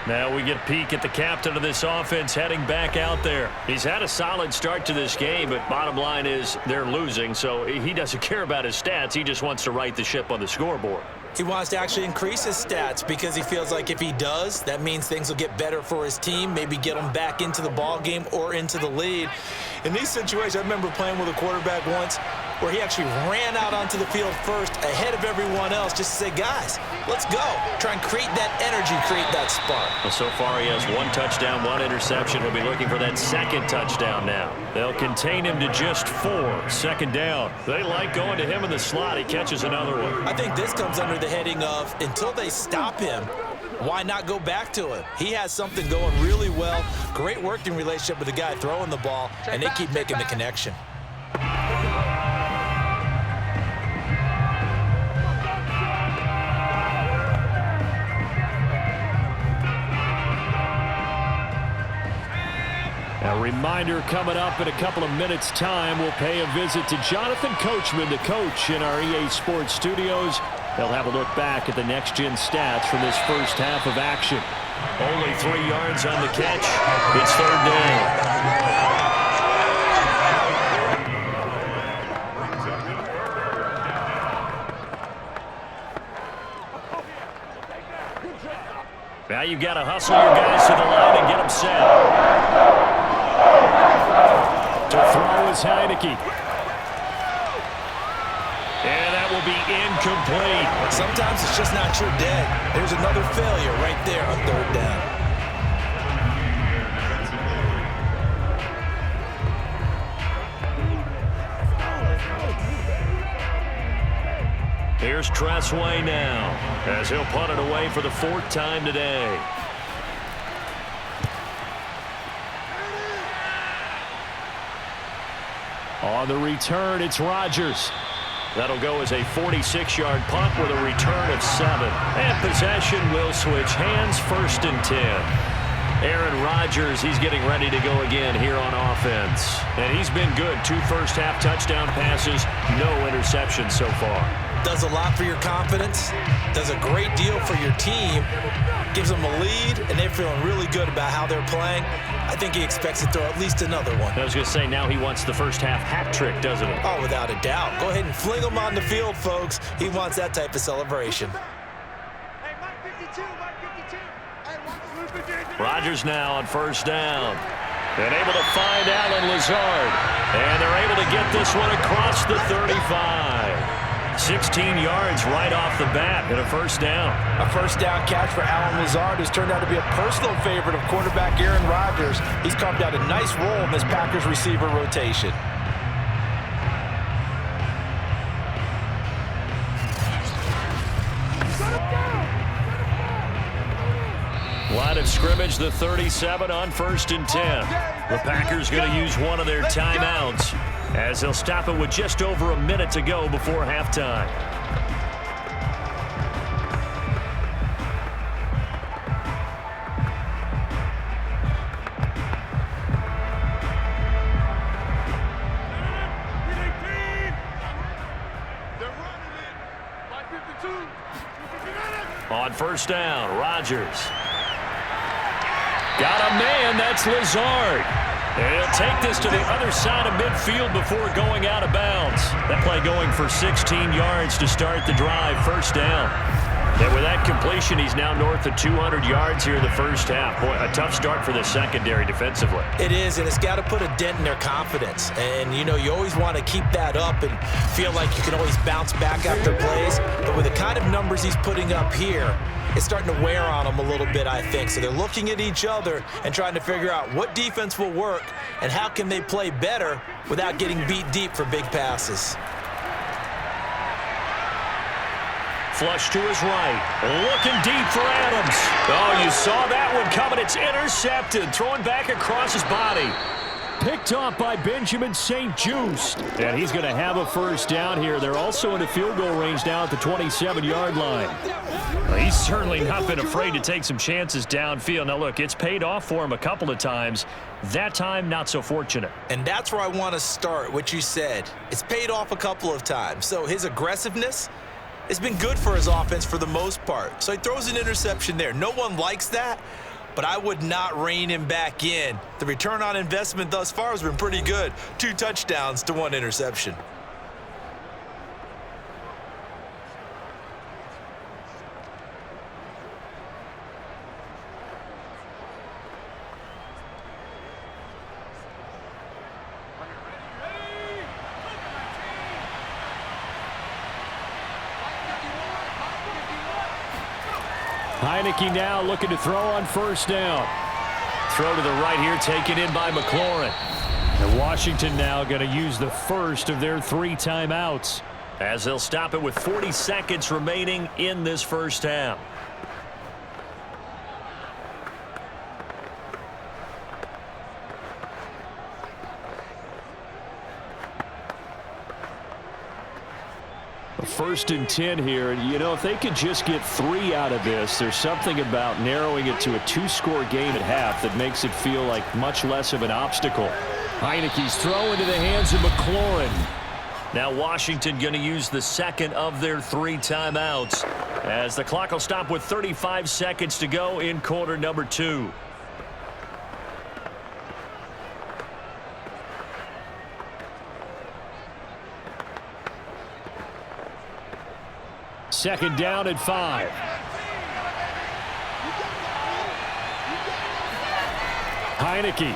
Now we get a peek at the captain of this offense heading back out there. He's had a solid start to this game, but bottom line is they're losing, so he doesn't care about his stats. He just wants to right the ship on the scoreboard. He wants to actually increase his stats because he feels like if he does, that means things will get better for his team, maybe get them back into the ball game or into the lead. In these situations, I remember playing with a quarterback once where he actually ran out onto the field first ahead of everyone else just to say, guys, let's go. Try and create that energy, create that spark. Well, so far he has 1 touchdown, 1 interception. He'll be looking for that 2nd touchdown now. They'll contain him to just 4. 2nd down. They like going to him in the slot. He catches another one. I think this comes under the heading of until they stop him, why not go back to him? He has something going really well. Great working relationship with the guy throwing the ball, and they keep making the connection. A reminder coming up in a couple of minutes' time. We'll pay a visit to Jonathan Coachman, the coach in our EA Sports studios. They'll have a look back at the next-gen stats from this first half of action. Only 3 yards on the catch. It's 3rd down. Now you've got to hustle your guys to the line and get them set. To throw is Heineke. And that will be incomplete. Sometimes it's just not your day. There's another failure right there on 3rd down. Here's Tressway now as he'll punt it away for the 4th time today. On the return, it's Rodgers. That'll go as a 46-yard punt with a return of 7. And possession will switch hands, 1st and 10. Aaron Rodgers, he's getting ready to go again here on offense. And he's been good. 2 first-half touchdown passes, no interceptions so far. Does a lot for your confidence, does a great deal for your team, gives them a lead, and they're feeling really good about how they're playing. I think he expects to throw at least another one. I was going to say, now he wants the first-half hat trick, doesn't he? Oh, without a doubt. Go ahead and fling him on the field, folks. He wants that type of celebration. Hey, Mike 52, Mike 52. Hey, Rodgers now on 1st down. And able to find Allen Lazard. And they're able to get this one across the 35. 16 yards right off the bat and a first down. A first down catch for Allen Lazard, who's turned out to be a personal favorite of quarterback Aaron Rodgers. He's carved out a nice role in this Packers receiver rotation. Line of scrimmage, the 37 on 1st and 10. The Packers going to use one of their timeouts as they'll stop it with just over a minute to go before halftime. On 1st down, Rodgers. Got a man, that's Lazard. And he'll take this to the other side of midfield before going out of bounds. That play going for 16 yards to start the drive, 1st down. And with that completion, he's now north of 200 yards here in the first half. Boy, a tough start for the secondary defensively. It is, and it's got to put a dent in their confidence. And, you always want to keep that up and feel like you can always bounce back after plays. But with the kind of numbers he's putting up here, it's starting to wear on them a little bit, I think. So they're looking at each other and trying to figure out what defense will work and how can they play better without getting beat deep for big passes. Flush to his right. Looking deep for Adams. Oh, you saw that one coming. It's intercepted. Throwing back across his body. Picked off by Benjamin St-Juste. And he's going to have a first down here. They're also in the field goal range now at the 27-yard line. Well, he's certainly not been afraid to take some chances downfield. Now, look, it's paid off for him a couple of times. That time, not so fortunate. And that's where I want to start, what you said. It's paid off a couple of times. So his aggressiveness, it's been good for his offense for the most part. So he throws an interception there. No one likes that, but I would not rein him back in. The return on investment thus far has been pretty good. 2 touchdowns to 1 interception. Heineke now looking to throw on 1st down. Throw to the right here, taken in by McLaurin. And Washington now going to use the first of their 3 timeouts as they'll stop it with 40 seconds remaining in this first half. First and 10 here, and if they could just get 3 out of this, there's something about narrowing it to a 2-score game at half that makes it feel like much less of an obstacle. Heineke's throw into the hands of McLaurin. Now Washington going to use the second of their 3 timeouts as the clock will stop with 35 seconds to go in quarter number 2. Second down and 5. Heineke.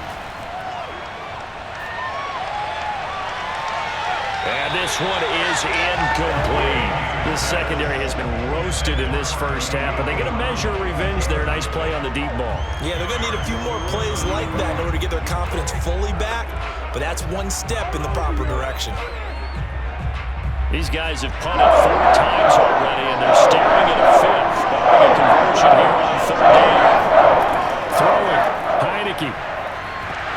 And this one is incomplete. The secondary has been roasted in this first half, but they're going to measure revenge there. Nice play on the deep ball. Yeah, they're going to need a few more plays like that in order to get their confidence fully back, but that's one step in the proper direction. These guys have punted 4 times already, and they're staring at a 5th. Barring a conversion here on 3rd down. Throwing. Heineke.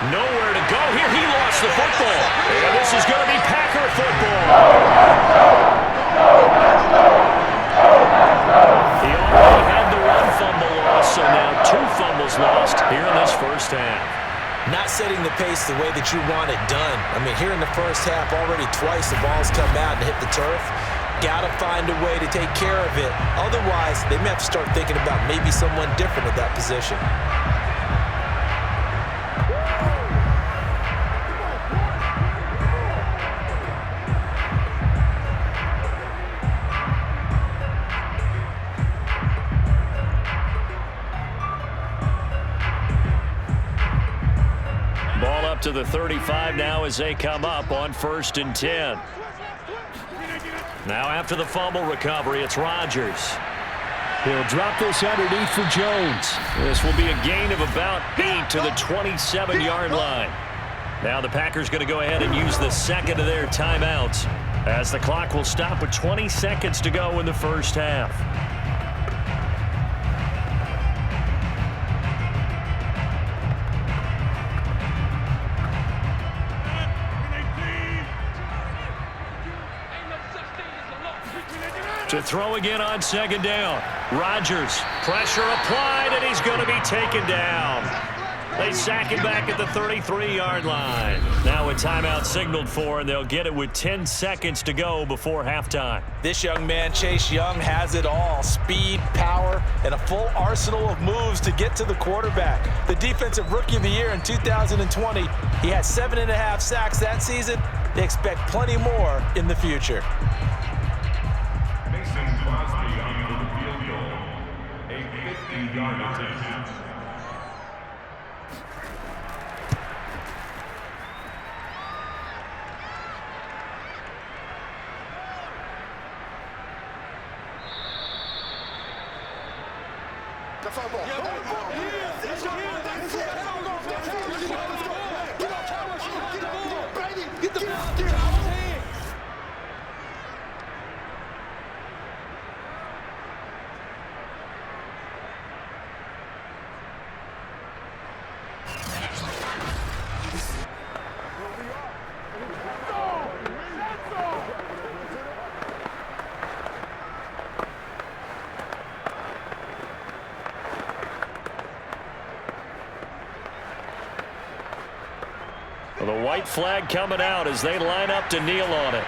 Nowhere to go here. He lost the football. And this is going to be Packer football. He already had the 1 fumble loss, so now 2 fumbles lost here in this first half. Not setting the pace the way that you want it done. I mean, here in the first half, already twice the ball's come out and hit the turf. Got to find a way to take care of it. Otherwise, they may have to start thinking about maybe someone different at that position. Ball up to the 35 now as they come up on 1st and 10. Now after the fumble recovery, it's Rodgers. He'll drop this underneath for Jones. This will be a gain of about 8 to the 27-yard line. Now the Packers going to go ahead and use the second of their timeouts as the clock will stop with 20 seconds to go in the first half. To throw again on second down. Rodgers, pressure applied, and he's going to be taken down. They sack him back at the 33-yard line. Now a timeout signaled for, and they'll get it with 10 seconds to go before halftime. This young man, Chase Young, has it all. Speed, power, and a full arsenal of moves to get to the quarterback. The Defensive Rookie of the Year in 2020. He had 7.5 sacks that season. They expect plenty more in the future. Well, the white flag coming out as they line up to kneel on it.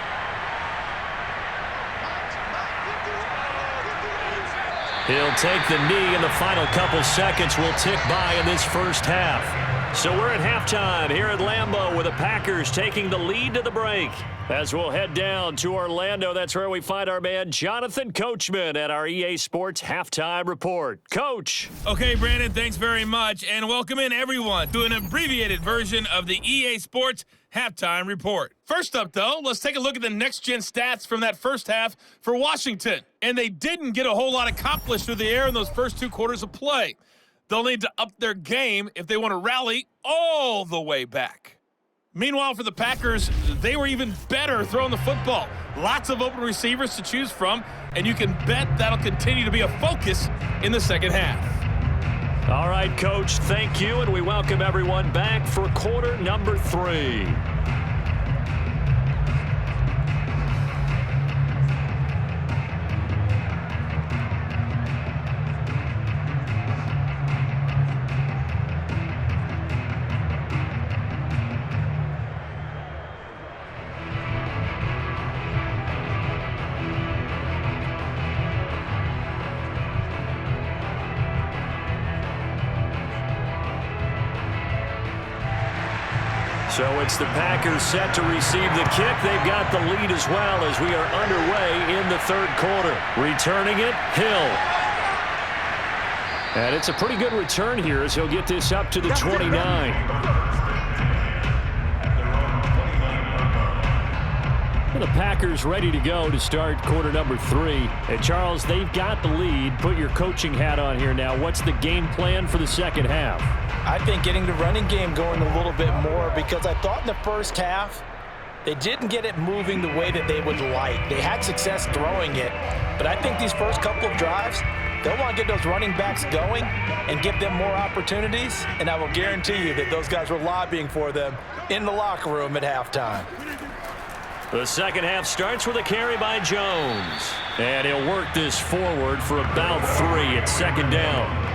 He'll take the knee, and the final couple seconds will tick by in this first half. So we're at halftime here at Lambeau with the Packers taking the lead to the break. As we'll head down to Orlando, that's where we find our man Jonathan Coachman at our EA Sports Halftime Report. Coach. Okay, Brandon, thanks very much, and welcome in everyone to an abbreviated version of the EA Sports Halftime Report. First up, though, let's take a look at the next-gen stats from that first half for Washington. And they didn't get a whole lot accomplished through the air in those first 2 quarters of play. They'll need to up their game if they want to rally all the way back. Meanwhile, for the Packers, they were even better throwing the football. Lots of open receivers to choose from, and you can bet that'll continue to be a focus in the second half. All right, Coach, thank you, and we welcome everyone back for quarter number 3. So it's the Packers set to receive the kick. They've got the lead as well as we are underway in the third quarter. Returning it, Hill. And it's a pretty good return here as he'll get this up to the 29. The Packers ready to go to start quarter number 3. And Charles, they've got the lead. Put your coaching hat on here now. What's the game plan for the second half? I think getting the running game going a little bit more, because I thought in the first half they didn't get it moving the way that they would like. They had success throwing it, but I think these first couple of drives, they'll want to get those running backs going and give them more opportunities, and I will guarantee you that those guys were lobbying for them in the locker room at halftime. The second half starts with a carry by Jones, and he'll work this forward for about 3 at second down.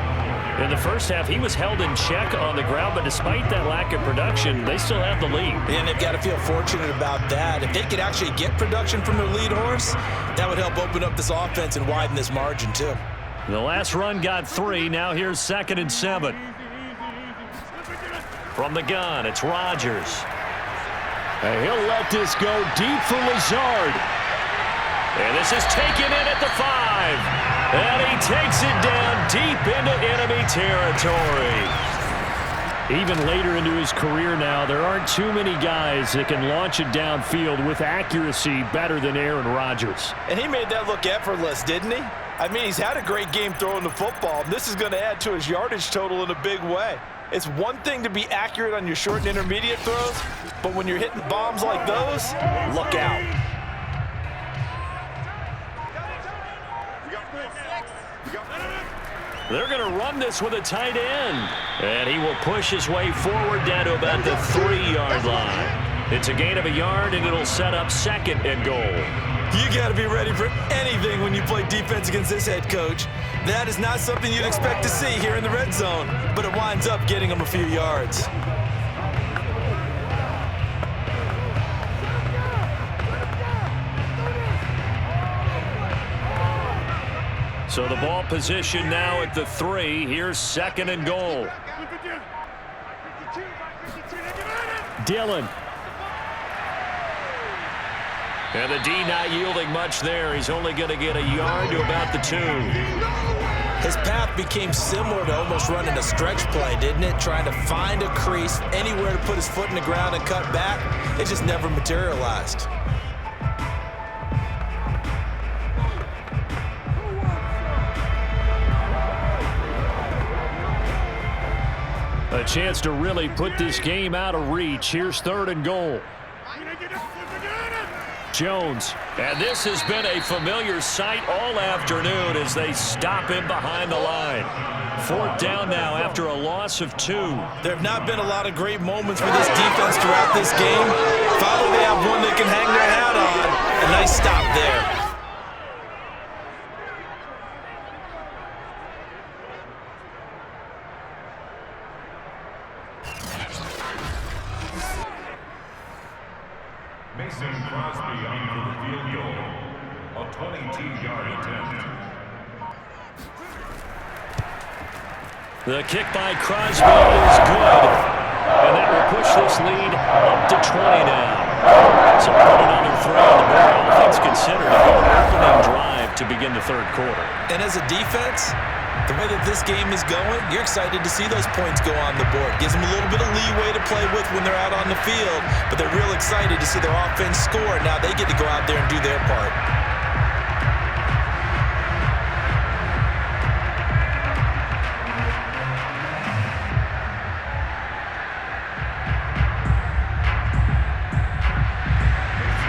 In the first half, he was held in check on the ground, but despite that lack of production, they still have the lead. And they've got to feel fortunate about that. If they could actually get production from their lead horse, that would help open up this offense and widen this margin, too. The last run got 3. Now here's 2nd and 7. From the gun, it's Rodgers. And he'll let this go deep for Lazard. And this is taken in at the 5. And he takes it down deep into enemy territory. Even later into his career now, there aren't too many guys that can launch it downfield with accuracy better than Aaron Rodgers. And he made that look effortless, didn't he? I mean, he's had a great game throwing the football. This is going to add to his yardage total in a big way. It's one thing to be accurate on your short and intermediate throws, but when you're hitting bombs like those, look out. They're going to run this with a tight end. And he will push his way forward down to about the 3-yard line. It's a gain of a yard, and it'll set up 2nd and goal. You got to be ready for anything when you play defense against this head coach. That is not something you'd expect to see here in the red zone, but it winds up getting him a few yards. So the ball position now at the 3. Here's 2nd and goal. Dillon. And the D not yielding much there. He's only going to get a yard to about the 2. His path became similar to almost running a stretch play, didn't it? Trying to find a crease, anywhere to put his foot in the ground and cut back. It just never materialized. A chance to really put this game out of reach. Here's 3rd and goal. Jones. And this has been a familiar sight all afternoon as they stop him behind the line. 4th down now after a loss of 2. There have not been a lot of great moments for this defense throughout this game. Finally, they have one they can hang their hat on. A nice stop there. Mason Crosby on for the field goal. A 22-yard attempt. The kick by Crosby is good. And that will push this lead up to 20 now. So put another throw on the board. All things considered, a good opening drive to begin the 3rd quarter. And as a defense, the way that this game is going, you're excited to see those points go on the board. Gives them a little bit of leeway to play with when they're out on the field, but they're real excited to see their offense score. Now they get to go out there and do their part.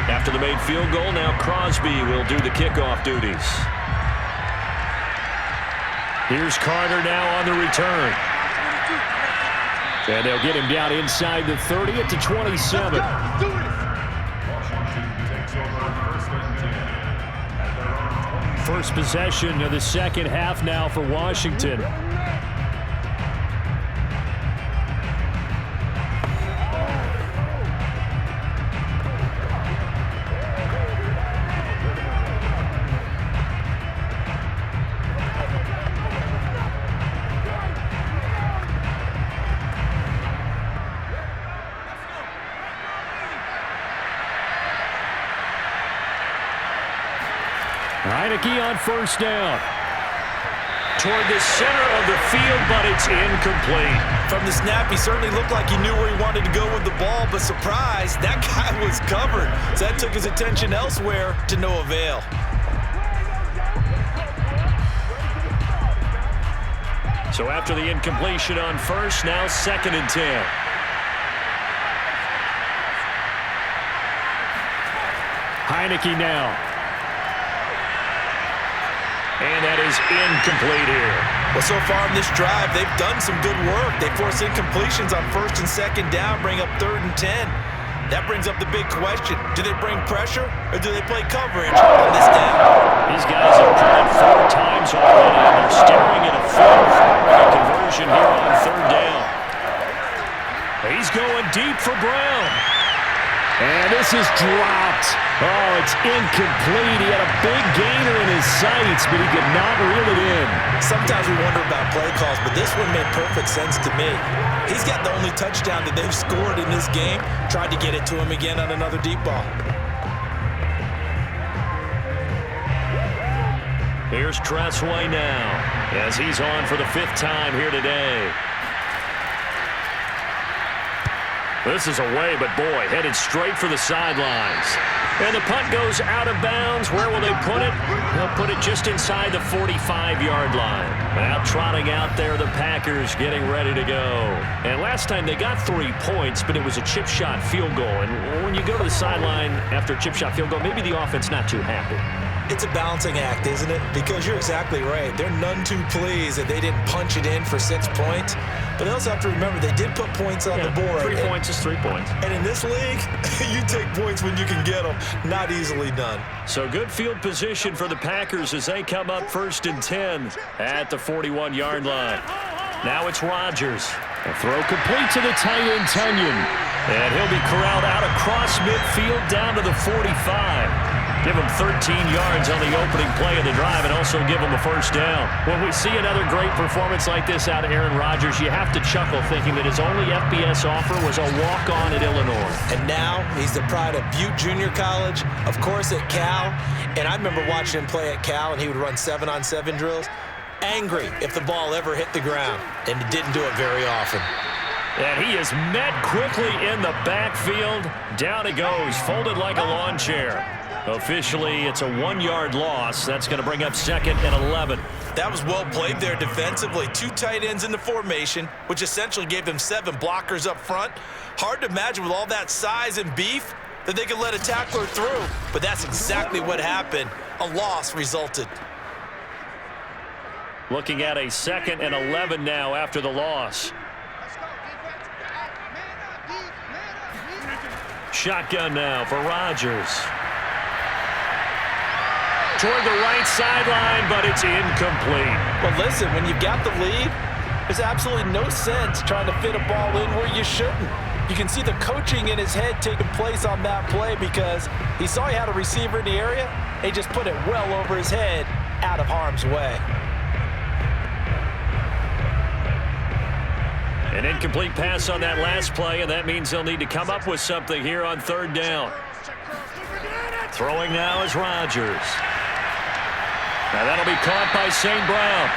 After the made field goal, now Crosby will do the kickoff duties. Here's Carter now on the return. And they'll get him down inside the 30 at the 27. First possession of the 2nd half now for Washington. Heineke on 1st down. Toward the center of the field, but it's incomplete. From the snap, he certainly looked like he knew where he wanted to go with the ball, but surprise, that guy was covered. So that took his attention elsewhere to no avail. So after the incompletion on 1st, now 2nd and 10. Heineke now. And that is incomplete here. Well, so far in this drive, they've done some good work. They force incompletions on 1st and 2nd down, bring up 3rd and 10. That brings up the big question. Do they bring pressure or do they play coverage on this down? These guys have tried 4 times already, and they're staring at a 5th conversion here on 3rd down. He's going deep for Brown. And this is dropped. Oh, it's incomplete. He had a big gainer in his sights, but he could not reel it in. Sometimes we wonder about play calls, but this one made perfect sense to me. He's got the only touchdown that they've scored in this game. Tried to get it to him again on another deep ball. Here's Tressway now, as he's on for the 5th time here today. This is away, but boy, headed straight for the sidelines. And the punt goes out of bounds. Where will they put it? They'll put it just inside the 45-yard line. Now trotting out there, the Packers getting ready to go. And last time they got 3 points, but it was a chip shot field goal. And when you go to the sideline after a chip shot field goal, maybe the offense not too happy. It's a balancing act, isn't it? Because you're exactly right. They're none too pleased that they didn't punch it in for 6 points. But they also have to remember they did put points on the board. 3 points is 3 points. And in this league, you take points when you can get them. Not easily done. So good field position for the Packers as they come up 1st and 10 at the 41-yard line. Now it's Rodgers. A throw complete to the tight end, Tunyon. And he'll be corralled out across midfield down to the 45. Give him 13 yards on the opening play of the drive and also give him a first down. When we see another great performance like this out of Aaron Rodgers, you have to chuckle thinking that his only FBS offer was a walk-on at Illinois. And now he's the pride of Butte Junior College, of course at Cal. And I remember watching him play at Cal, and he would run 7-on-7 drills. Angry if the ball ever hit the ground, and he didn't do it very often. And he is met quickly in the backfield. Down it goes, folded like a lawn chair. Officially, it's a 1-yard loss. That's going to bring up 2nd and 11. That was well played there defensively. 2 tight ends in the formation, which essentially gave them 7 blockers up front. Hard to imagine with all that size and beef that they could let a tackler through. But that's exactly what happened. A loss resulted. Looking at a 2nd and 11 now after the loss. Shotgun now for Rodgers. Toward the right sideline, but it's incomplete. Well, listen, when you've got the lead, there's absolutely no sense trying to fit a ball in where you shouldn't. You can see the coaching in his head taking place on that play because he saw he had a receiver in the area. He just put it well over his head, out of harm's way. An incomplete pass on that last play, and that means they'll need to come up with something here on 3rd down. Throwing now is Rodgers. Now that'll be caught by St. Brown.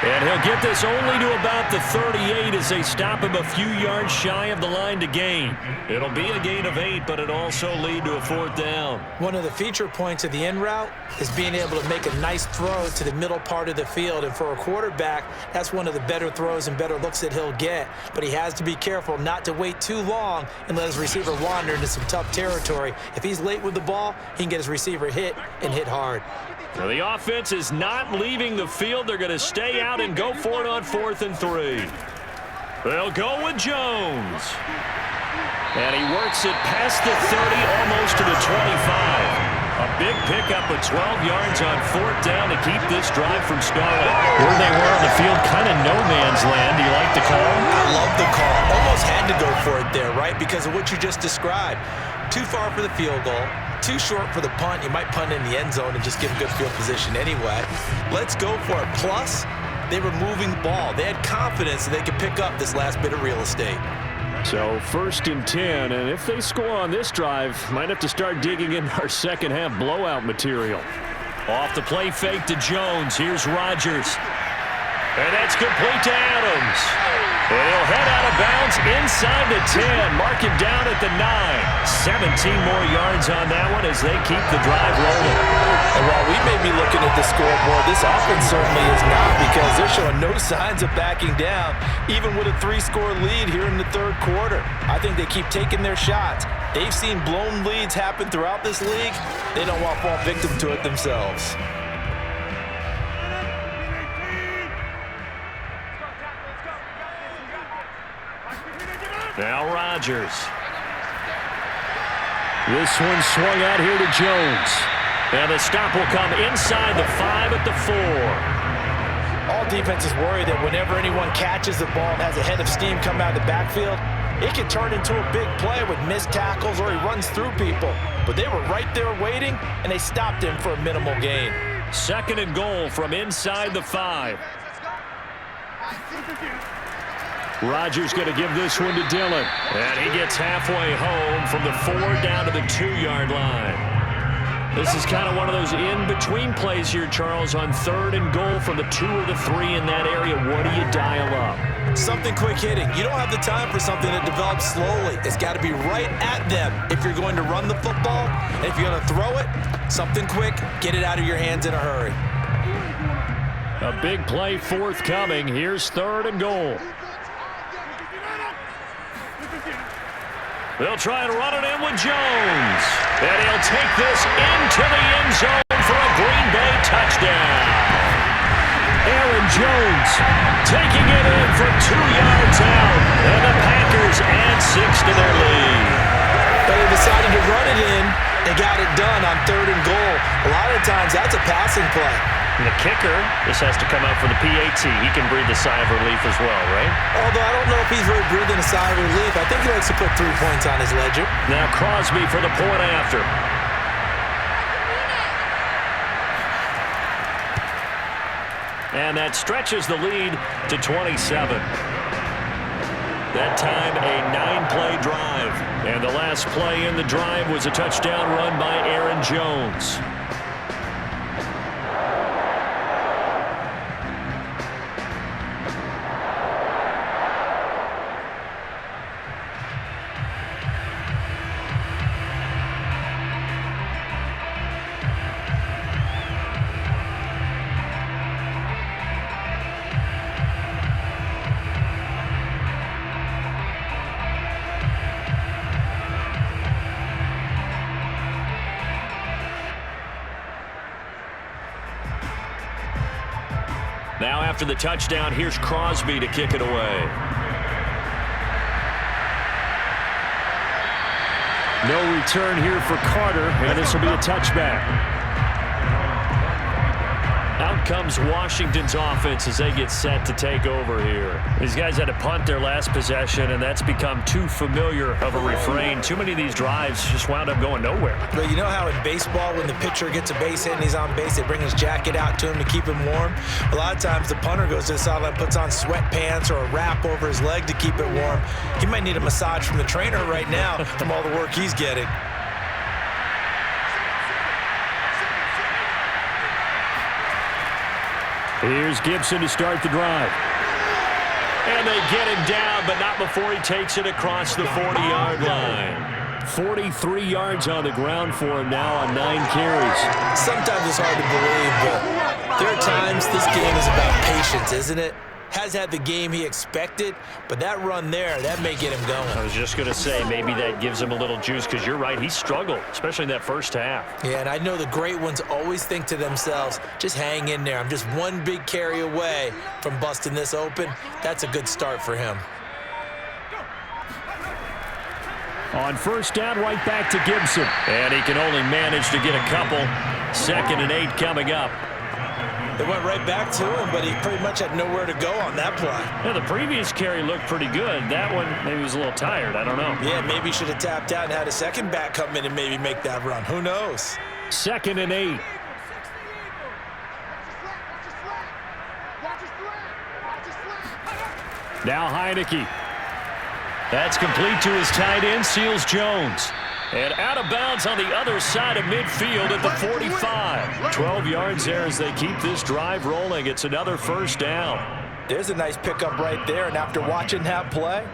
And he'll get this only to about the 38 as they stop him a few yards shy of the line to gain. It'll be a gain of 8, but it'll also lead to a 4th down. One of the feature points of the in route is being able to make a nice throw to the middle part of the field. And for a quarterback, that's one of the better throws and better looks that he'll get. But he has to be careful not to wait too long and let his receiver wander into some tough territory. If he's late with the ball, he can get his receiver hit and hit hard. Now the offense is not leaving the field. They're going to stay out and go for it on 4th and 3. They'll go with Jones. And he works it past the 30, almost to the 25. A big pickup of 12 yards on 4th down to keep this drive from stalling. Where they were on the field, kind of no man's land. Do you like the call? I love the call. Almost had to go for it there, right? Because of what you just described. Too far for the field goal. Too short for the punt. You might punt in the end zone and just give good field position anyway. Let's go for it. Plus, they were moving the ball. They had confidence that they could pick up this last bit of real estate. So 1st and 10, and if they score on this drive, might have to start digging in our second half blowout material. Off the play fake to Jones. Here's Rodgers. And that's complete to Adams. And he'll head out of bounds inside the 10. Mark him down at the 9. 17 more yards on that one as they keep the drive rolling. And while we may be looking at the scoreboard, this offense certainly is not, because they're showing no signs of backing down, even with a 3-score lead here in the 3rd quarter. I think they keep taking their shots. They've seen blown leads happen throughout this league. They don't want to fall victim to it themselves. Now Rodgers. This one swung out here to Jones. And the stop will come inside the 5 at the 4. All defenses worry that whenever anyone catches the ball and has a head of steam come out of the backfield, it can turn into a big play with missed tackles or he runs through people. But they were right there waiting, and they stopped him for a minimal gain. 2nd and goal from inside the 5. Rodgers going to give this one to Dillon. And he gets halfway home from the 4 down to the 2-yard line. This is kind of one of those in-between plays here, Charles, on 3rd and goal from the 2 or the 3 in that area. What do you dial up? Something quick hitting. You don't have the time for something that develops slowly. It's got to be right at them if you're going to run the football. And if you're going to throw it, something quick, get it out of your hands in a hurry. A big play forthcoming. Here's 3rd and goal. They'll try and run it in with Jones. And he'll take this into the end zone for a Green Bay touchdown. Aaron Jones taking it in from 2 yards out. And the Packers add 6 to their lead. But they decided to run it in and got it done on 3rd and goal. A lot of times that's a passing play. And the kicker, this has to come out for the PAT. He can breathe a sigh of relief as well, right? Although I don't know if he's really breathing a sigh of relief. I think he likes to put 3 points on his ledger. Now Crosby for the point after. And that stretches the lead to 27. That time, a 9-play drive. And the last play in the drive was a touchdown run by Aaron Jones. Now after the touchdown, here's Crosby to kick it away. No return here for Carter, and this will be a touchback. Out comes Washington's offense as they get set to take over here. These guys had to punt their last possession, and that's become too familiar of a refrain. Too many of these drives just wound up going nowhere. But you know how in baseball, when the pitcher gets a base hit and he's on base, they bring his jacket out to him to keep him warm? A lot of times the punter goes to the sideline, puts on sweatpants or a wrap over his leg to keep it warm. He might need a massage from the trainer right now from all the work he's getting. Here's Gibson to start the drive. And they get him down, but not before he takes it across the 40-yard line. 43 yards on the ground for him now on 9 carries. Sometimes it's hard to believe, but there are times this game is about patience, isn't it? Has had the game he expected, but that run there, that may get him going. I was just going to say, maybe that gives him a little juice, because you're right, he struggled, especially in that first half. Yeah, and I know the great ones always think to themselves, just hang in there. I'm just one big carry away from busting this open. That's a good start for him. On first down, right back to Gibson. And he can only manage to get a couple. 2nd and 8 coming up. They went right back to him, but he pretty much had nowhere to go on that play. Yeah, the previous carry looked pretty good. That one, maybe he was a little tired. I don't know. Yeah, maybe he should have tapped out and had a second back come in and maybe make that run. Who knows? 2nd and 8. Now Heineke. That's complete to his tight end, Seals Jones. And out of bounds on the other side of midfield at the 45. 12 yards there as they keep this drive rolling. It's another first down. There's a nice pickup right there, and after watching that play,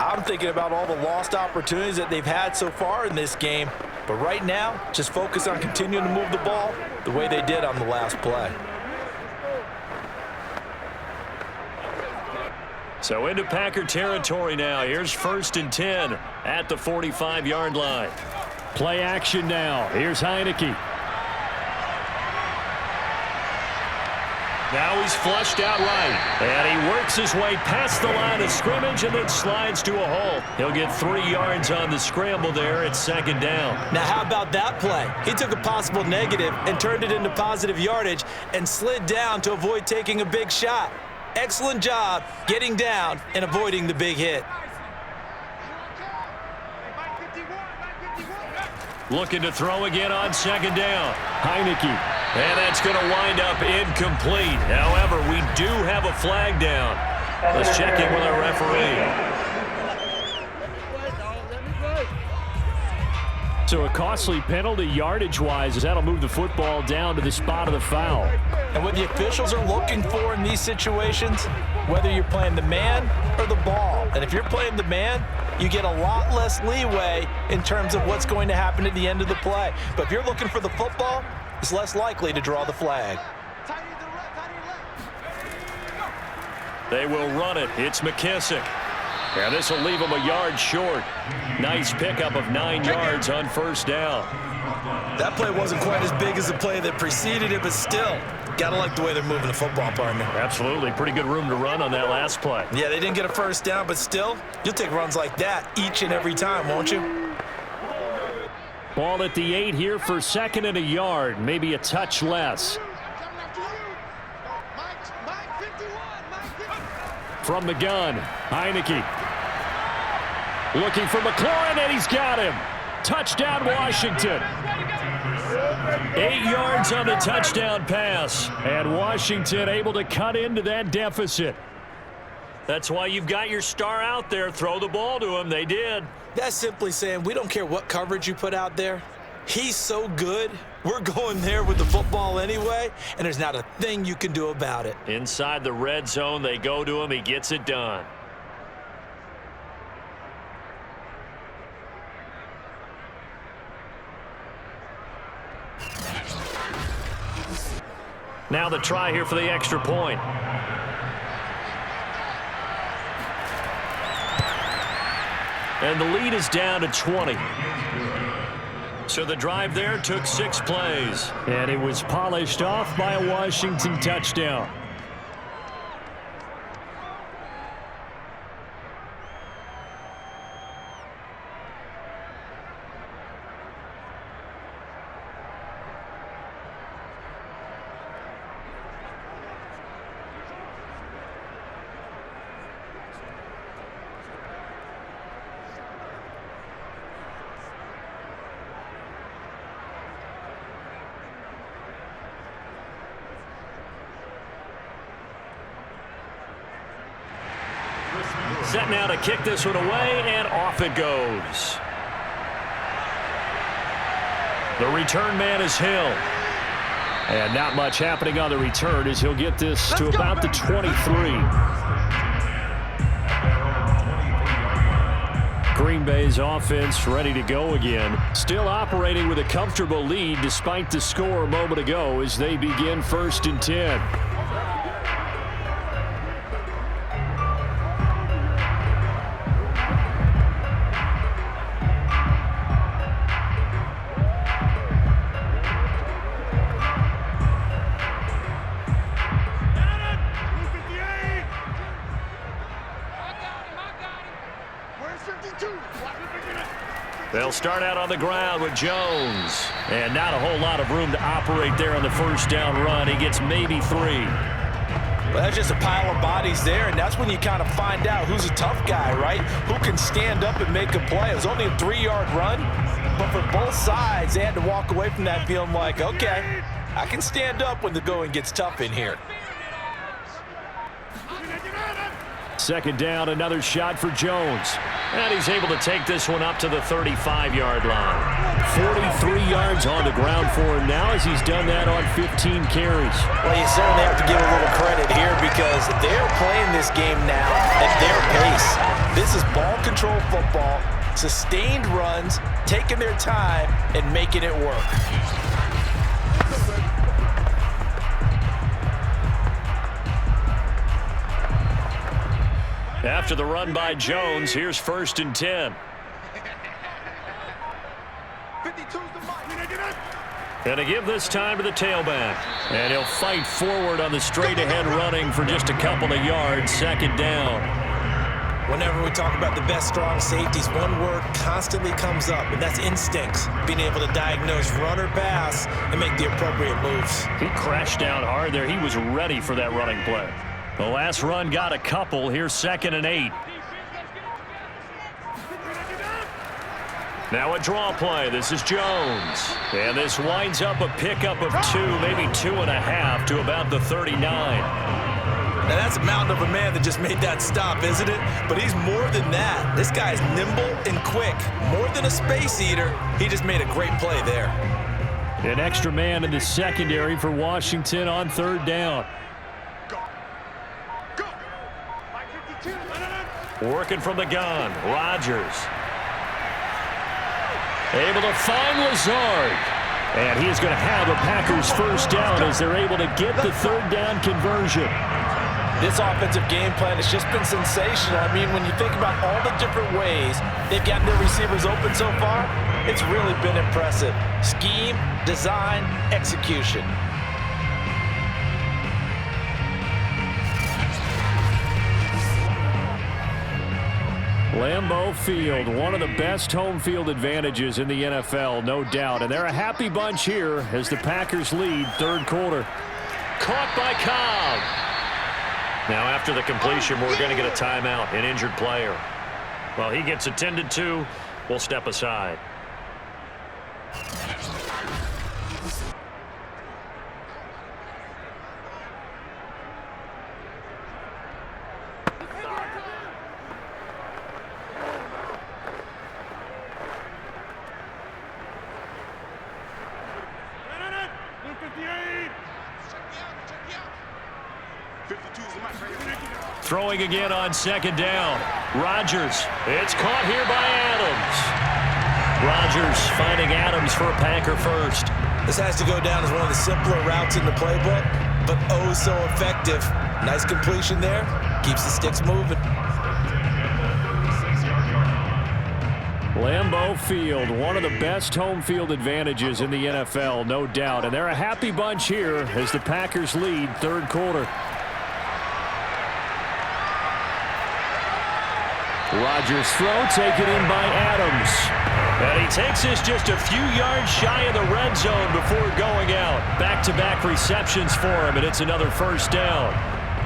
I'm thinking about all the lost opportunities that they've had so far in this game. But right now, just focus on continuing to move the ball the way they did on the last play. So into Packer territory now. Here's 1st and 10 at the 45-yard line. Play action now. Here's Heineke. Now he's flushed out right. And he works his way past the line of scrimmage and then slides to a hole. He'll get 3 yards on the scramble there. It's 2nd down. Now how about that play? He took a possible negative and turned it into positive yardage and slid down to avoid taking a big shot. Excellent job getting down and avoiding the big hit. Looking to throw again on 2nd down. Heineke. And that's going to wind up incomplete. However, we do have a flag down. Let's check in with our referee. So a costly penalty yardage-wise as that'll move the football down to the spot of the foul. And what the officials are looking for in these situations, whether you're playing the man or the ball, and if you're playing the man, you get a lot less leeway in terms of what's going to happen at the end of the play. But if you're looking for the football, it's less likely to draw the flag. They will run it. It's McKissick. And this will leave him a yard short. Nice pickup of 9 yards on first down. That play wasn't quite as big as the play that preceded it, but still, gotta like the way they're moving the football, partner. Absolutely. Pretty good room to run on that last play. Yeah, they didn't get a first down, but still, you'll take runs like that each and every time, won't you? Ball at the 8 here for 2nd and a yard. Maybe a touch less. From the gun, Heineke. Looking for McLaurin, and he's got him. Touchdown, Washington. 8 yards on the touchdown pass. And Washington able to cut into that deficit. That's why you've got your star out there. Throw the ball to him. They did. That's simply saying we don't care what coverage you put out there. He's so good. We're going there with the football anyway, and there's not a thing you can do about it. Inside the red zone, they go to him. He gets it done. Now the try here for the extra point. And the lead is down to 20. So the drive there took 6 plays. And it was polished off by a Washington touchdown. Set now to kick this one away, and off it goes. The return man is Hill. And not much happening on the return as he'll get this to about the 23. Green Bay's offense ready to go again. Still operating with a comfortable lead despite the score a moment ago as they begin 1st and 10. They'll start out on the ground with Jones. And not a whole lot of room to operate there on the first down run. He gets maybe 3. Well, that's just a pile of bodies there, and that's when you kind of find out who's a tough guy, right? Who can stand up and make a play. It was only a 3-yard run, but for both sides, they had to walk away from that feeling like, okay, I can stand up when the going gets tough in here. 2nd down, another shot for Jones. And he's able to take this one up to the 35-yard line. 43 yards on the ground for him now as he's done that on 15 carries. Well, you certainly have to give a little credit here because they're playing this game now at their pace. This is ball control football, sustained runs, taking their time, and making it work. After the run by Jones, here's 1st and 10. Gonna give this time to the tailback. And he'll fight forward on the straight-ahead running for just a couple of yards. 2nd down. Whenever we talk about the best strong safeties, one word constantly comes up, and that's instincts. Being able to diagnose run or pass and make the appropriate moves. He crashed down hard there. He was ready for that running play. The last run got a couple. Here's 2nd and 8. Now a draw play. This is Jones. And this winds up a pickup of 2, maybe 2.5 to about the 39. Now, that's a mountain of a man that just made that stop, isn't it? But he's more than that. This guy's nimble and quick. More than a space eater, he just made a great play there. An extra man in the secondary for Washington on third down. Working from the gun, Rodgers. Able to find Lazard. And he is going to have a Packers first down as they're able to get the third down conversion. This offensive game plan has just been sensational. I mean, when you think about all the different ways they've gotten their receivers open so far, it's really been impressive. Scheme, design, execution. Lambeau Field, one of the best home field advantages in the NFL, no doubt. And they're a happy bunch here as the Packers lead third quarter. Caught by Cobb. Now after the completion, we're going to get a timeout, an injured player. Well, he gets attended to. We'll step aside. Throwing again on second down. Rodgers. It's caught here by Adams. Rodgers finding Adams for a Packer first. This has to go down as one of the simpler routes in the playbook, but oh so effective. Nice completion there. Keeps the sticks moving. Lambeau Field, one of the best home field advantages in the NFL, no doubt. And they're a happy bunch here as the Packers lead third quarter. Rodgers' throw taken in by Adams. And he takes this just a few yards shy of the red zone before going out. Back-to-back receptions for him, and it's another first down.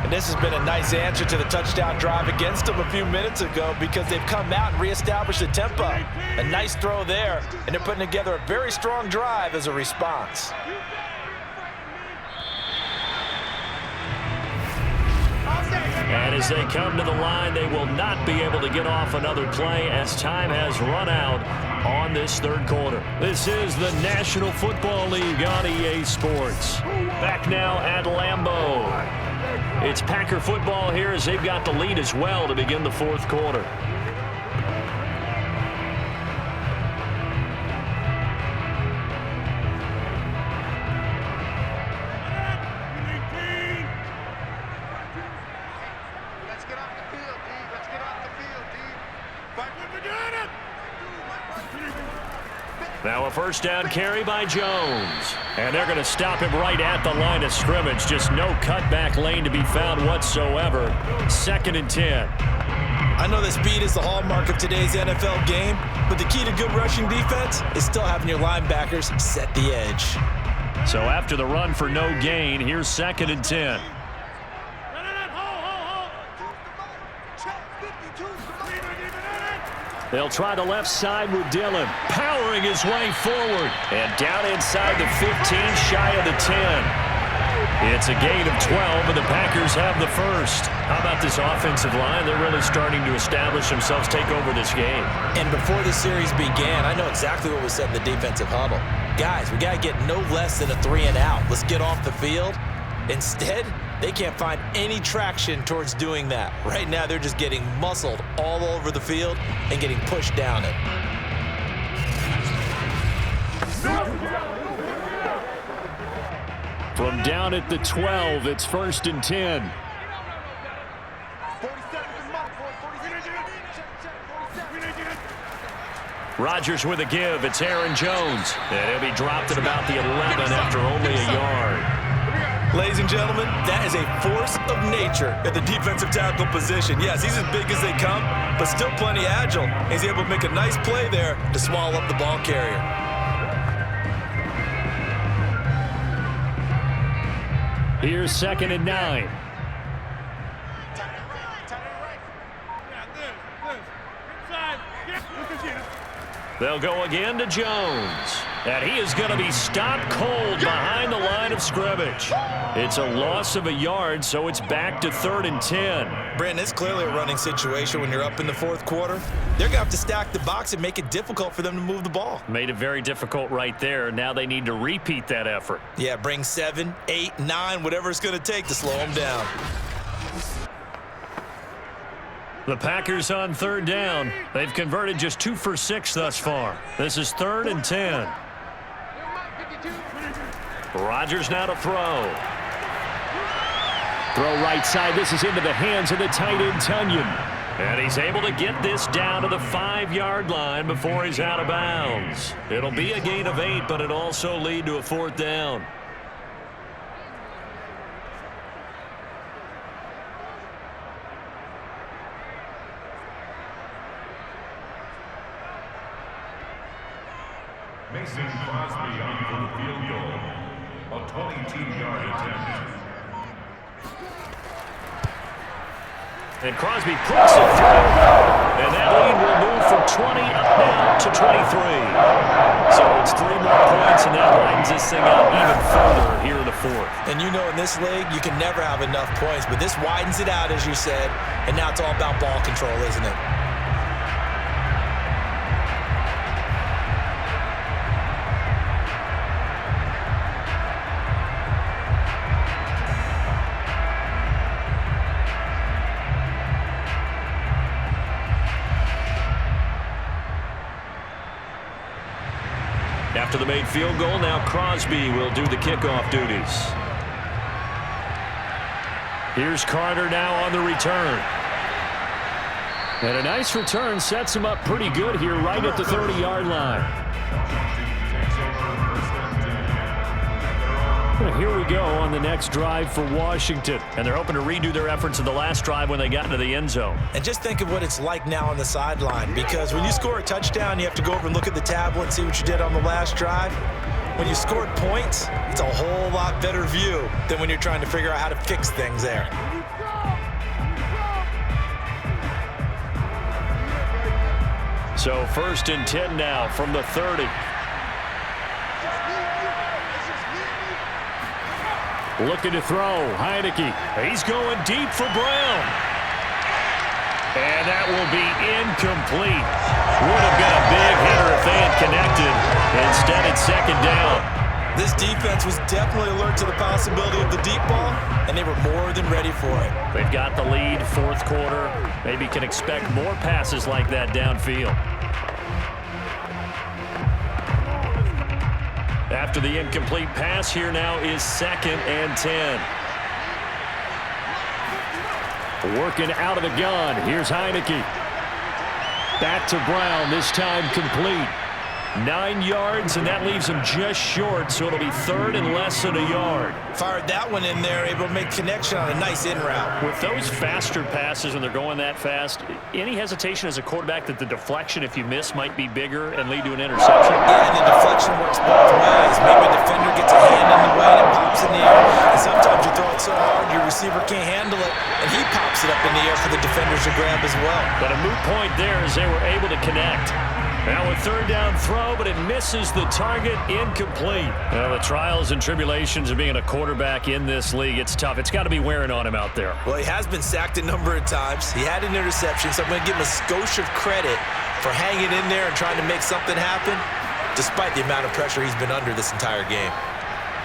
And this has been a nice answer to the touchdown drive against them a few minutes ago because they've come out and reestablished the tempo. A nice throw there, and they're putting together a very strong drive as a response. And as they come to the line, they will not be able to get off another play as time has run out on this third quarter. This is the National Football League on EA Sports. Back now at Lambeau. It's Packer football here as they've got the lead as well to begin the fourth quarter. Now a first down carry by Jones. And they're going to stop him right at the line of scrimmage. Just no cutback lane to be found whatsoever. 2nd and 10. I know that speed is the hallmark of today's NFL game, but the key to good rushing defense is still having your linebackers set the edge. So after the run for no gain, here's 2nd and 10. They'll try the left side with Dillon, powering his way forward. And down inside the 15, shy of the 10. It's a gain of 12, and the Packers have the first. How about this offensive line? They're really starting to establish themselves, take over this game. And before the series began, I know exactly what was said in the defensive huddle. Guys, we got to get no less than a 3-and-out. Let's get off the field. Instead, they can't find any traction towards doing that. Right now, they're just getting muscled all over the field and getting pushed down it. From down at the 12, it's 1st and 10. Rodgers with a give. It's Aaron Jones. And he'll be dropped at about the 11 after only a yard. Ladies and gentlemen, that is a force of nature at the defensive tackle position. Yes, he's as big as they come, but still plenty agile. He's able to make a nice play there to swallow up the ball carrier. Here's 2nd and 9. They'll go again to Jones. And he is going to be stopped cold behind the line of scrimmage. It's a loss of a yard, so it's back to 3rd and 10. Brandon, it's clearly a running situation when you're up in the 4th quarter. They're going to have to stack the box and make it difficult for them to move the ball. Made it very difficult right there. Now they need to repeat that effort. Yeah, bring 7, 8, 9, whatever it's going to take to slow them down. The Packers on 3rd down. They've converted just 2 for 6 thus far. This is 3rd and 10. Rodgers now to throw. Throw right side. This is into the hands of the tight end, Tunyon. And he's able to get this down to the 5-yard line before he's out of bounds. It'll be a gain of 8, but it'll also lead to a 4th down. Mason Crosby on for the field goal. A 22-yard attempt. And Crosby puts it through. And that lead will move from 20 up now to 23. So it's 3 more points, and that widens this thing out even further here in the 4th. And you know in this league, you can never have enough points, but this widens it out, as you said, and now it's all about ball control, isn't it? After the made field goal, now Crosby will do the kickoff duties. Here's Carter now on the return. And a nice return sets him up pretty good here right at the 30-yard line. Well, here we go on the next drive for Washington. And they're hoping to redo their efforts in the last drive when they got into the end zone. And just think of what it's like now on the sideline, because when you score a touchdown, you have to go over and look at the tablet and see what you did on the last drive. When you scored points, it's a whole lot better view than when you're trying to figure out how to fix things there. So 1st and 10 now from the 30. Looking to throw. Heineke. He's going deep for Brown. And that will be incomplete. Would have been a big hitter if they had connected. Instead, it's 2nd down. This defense was definitely alert to the possibility of the deep ball, and they were more than ready for it. They've got the lead, 4th quarter. Maybe can expect more passes like that downfield. After the incomplete pass, here now is 2nd and 10. Working out of the gun. Here's Heineke. Back to Brown, this time complete. 9 yards, and that leaves him just short, so it'll be 3rd and less than a yard. Fired that one in there, able to make connection on a nice in route. With those faster passes, when they're going that fast, any hesitation as a quarterback that the deflection, if you miss, might be bigger and lead to an interception? Yeah, and the deflection works both ways. Maybe a defender gets a hand in the way and it pops in the air, and sometimes you throw it so hard your receiver can't handle it, and he pops it up in the air for the defenders to grab as well. But a moot point there as they were able to connect. Now a 3rd down throw, but it misses the target, incomplete. Now the trials and tribulations of being a quarterback in this league, it's tough. It's got to be wearing on him out there. Well, he has been sacked a number of times. He had an interception, so I'm going to give him a skosh of credit for hanging in there and trying to make something happen, despite the amount of pressure he's been under this entire game.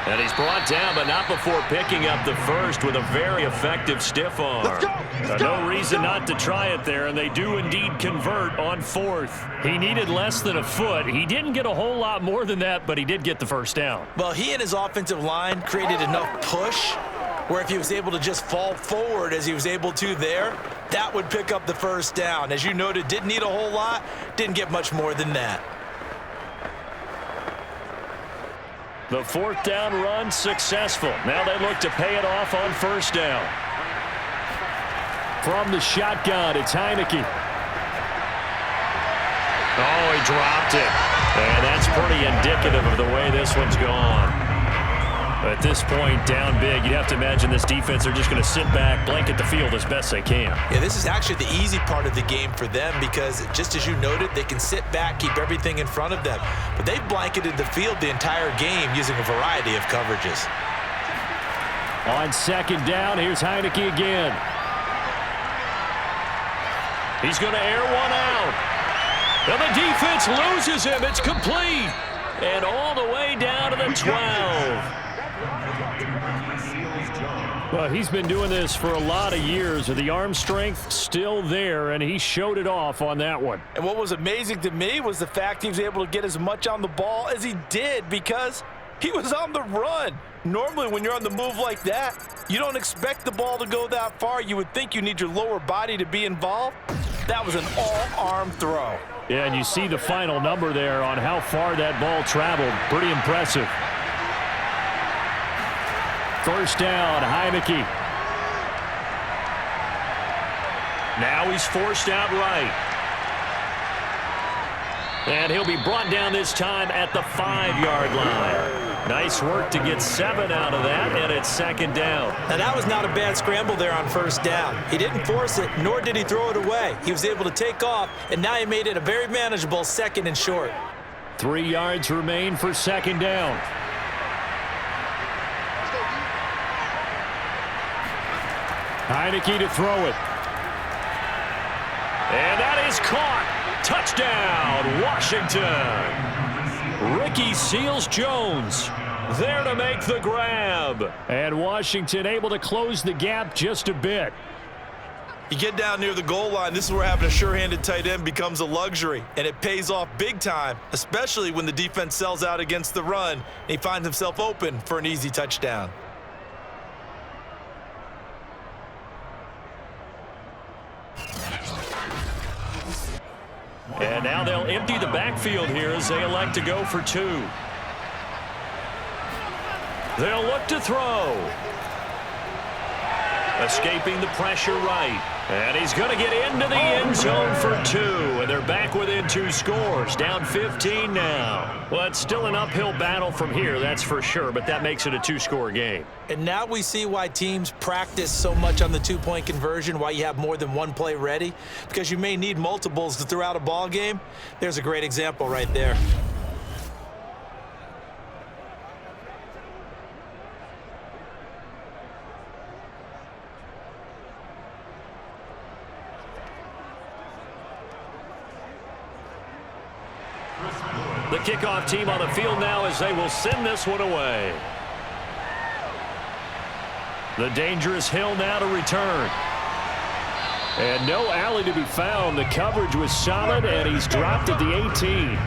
And he's brought down, but not before picking up the first with a very effective stiff arm. No reason not to try it there, and they do indeed convert on 4th. He needed less than a foot. He didn't get a whole lot more than that, but he did get the first down. Well, he and his offensive line created enough push where if he was able to just fall forward as he was able to there, that would pick up the first down. As you noted, didn't need a whole lot, didn't get much more than that. The 4th down run successful. Now they look to pay it off on 1st down. From the shotgun, it's Heineke. Oh, he dropped it. And that's pretty indicative of the way this one's gone. At this point, down big, you'd have to imagine this defense are just going to sit back, blanket the field as best they can. Yeah, this is actually the easy part of the game for them because, just as you noted, they can sit back, keep everything in front of them. But they've blanketed the field the entire game using a variety of coverages. On second down, here's Heineke again. He's going to air one out. And the defense loses him. It's complete. And all the way down to the 12. Well, he's been doing this for a lot of years. The arm strength still there, and he showed it off on that one. And what was amazing to me was the fact he was able to get as much on the ball as he did because he was on the run. Normally, when you're on the move like that, you don't expect the ball to go that far. You would think you need your lower body to be involved. That was an all-arm throw. Yeah, and you see the final number there on how far that ball traveled. Pretty impressive. First down, Heineke. Now he's forced out right. And he'll be brought down this time at the 5-yard line. Nice work to get 7 out of that, and it's second down. Now, that was not a bad scramble there on first down. He didn't force it, nor did he throw it away. He was able to take off, and now he made it a very manageable second and short. 3 yards remain for second down. Heineke to throw it. And that is caught. Touchdown, Washington. Ricky Seals-Jones there to make the grab. And Washington able to close the gap just a bit. You get down near the goal line, this is where having a sure-handed tight end becomes a luxury, and it pays off big time, especially when the defense sells out against the run, and he finds himself open for an easy touchdown. And now they'll empty the backfield here as they elect to go for 2. They'll look to throw. Escaping the pressure right. And he's going to get into the end zone for 2. And they're back within 2 scores. Down 15 now. Well, it's still an uphill battle from here, that's for sure. But that makes it a 2-score game. And now we see why teams practice so much on the 2-point conversion, why you have more than one play ready. Because you may need multiples to throw out a ball game. There's a great example right there. The kickoff team on the field now as they will send this one away. The dangerous Hill now to return. And no alley to be found. The coverage was solid, and he's dropped at the 18.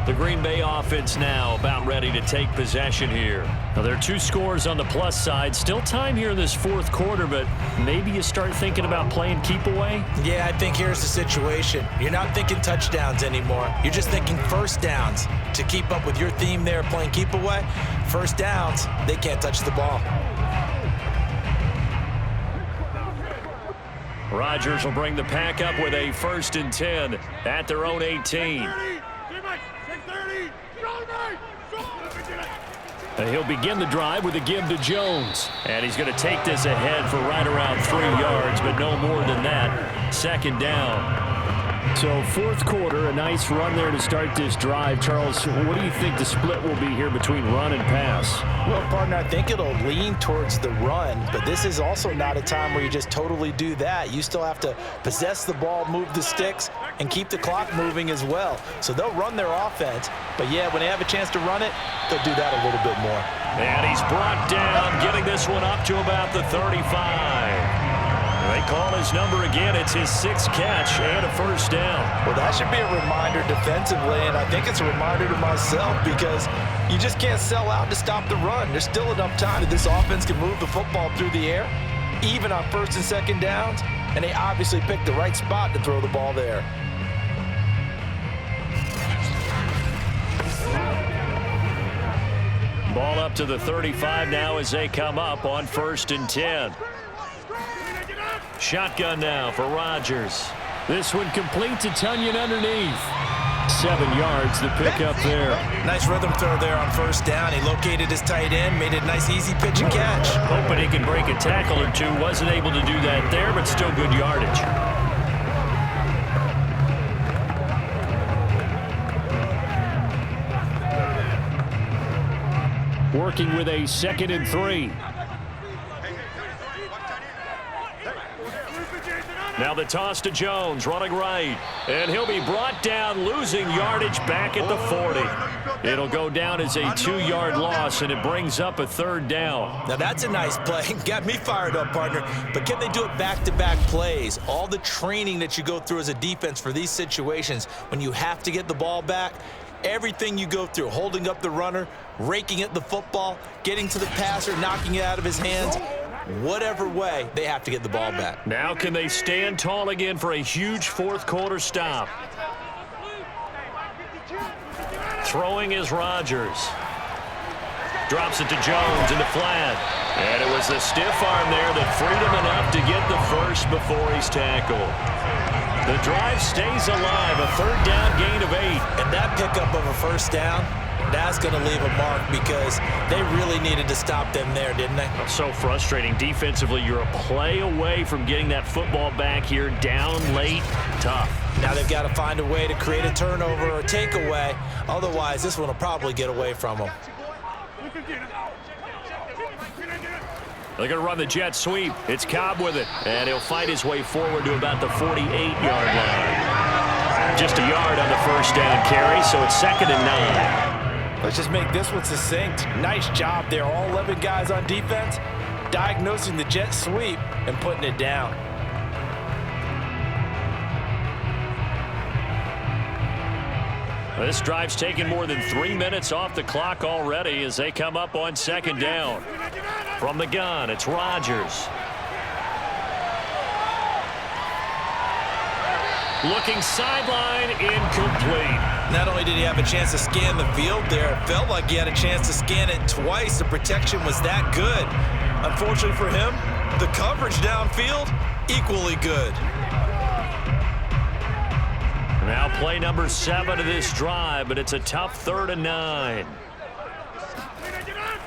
The Green Bay offense now about ready to take possession here. Now, there are 2 scores on the plus side. Still time here in this 4th quarter, but maybe you start thinking about playing keep away? Yeah, I think here's the situation. You're not thinking touchdowns anymore. You're just thinking first downs. To keep up with your theme there, playing keep away, first downs, they can't touch the ball. Rodgers will bring the pack up with a 1st and 10 at their own 18. And he'll begin the drive with a give to Jones. And he's going to take this ahead for right around 3 yards, but no more than that. Second down. So 4th quarter, a nice run there to start this drive. Charles, what do you think the split will be here between run and pass? Well, partner, I think it'll lean towards the run, but this is also not a time where you just totally do that. You still have to possess the ball, move the sticks, and keep the clock moving as well. So they'll run their offense, but yeah, when they have a chance to run it, they'll do that a little bit more. And he's brought down, getting this one up to about the 35. They call his number again. It's his 6th catch and a 1st down. Well, that should be a reminder defensively, and I think it's a reminder to myself because you just can't sell out to stop the run. There's still enough time that this offense can move the football through the air, even on 1st and 2nd downs, and they obviously picked the right spot to throw the ball there. Ball up to the 35 now as they come up on 1st and 10. Shotgun now for Rodgers. This one complete to Tunyon underneath. 7 yards the pick up there. Nice rhythm throw there on first down. He located his tight end, made it a nice easy pitch and catch. Hoping he can break a tackle or two. Wasn't able to do that there, but still good yardage. Working with a 2nd and 3. Now the toss to Jones, running right. And he'll be brought down, losing yardage back at the 40. It'll go down as a 2-yard loss, and it brings up a 3rd down. Now that's a nice play. Got me fired up, partner. But can they do it back-to-back plays? All the training that you go through as a defense for these situations, when you have to get the ball back, everything you go through, holding up the runner, raking at the football, getting to the passer, knocking it out of his hands, whatever way, they have to get the ball back. Now can they stand tall again for a huge 4th quarter stop? Throwing is Rodgers. Drops it to Jones in the flat. And it was the stiff arm there that freed him enough to get the first before he's tackled. The drive stays alive, a 3rd down gain of 8. And that pickup of a first down, that's going to leave a mark because they really needed to stop them there, didn't they? So frustrating. Defensively, you're a play away from getting that football back here, down late, tough. Now they've got to find a way to create a turnover or takeaway. Otherwise, this one will probably get away from them. They're going to run the jet sweep. It's Cobb with it, and he'll fight his way forward to about the 48-yard line. Just a yard on the first down carry, so it's 2nd and 9. Let's just make this one succinct. Nice job there. All 11 guys on defense diagnosing the jet sweep and putting it down. This drive's taken more than 3 minutes off the clock already as they come up on 2nd down. From the gun, it's Rodgers. Looking sideline, incomplete. Not only did he have a chance to scan the field there, it felt like he had a chance to scan it twice. The protection was that good. Unfortunately for him, the coverage downfield, equally good. Now play number 7 of this drive, but it's a tough 3rd and 9.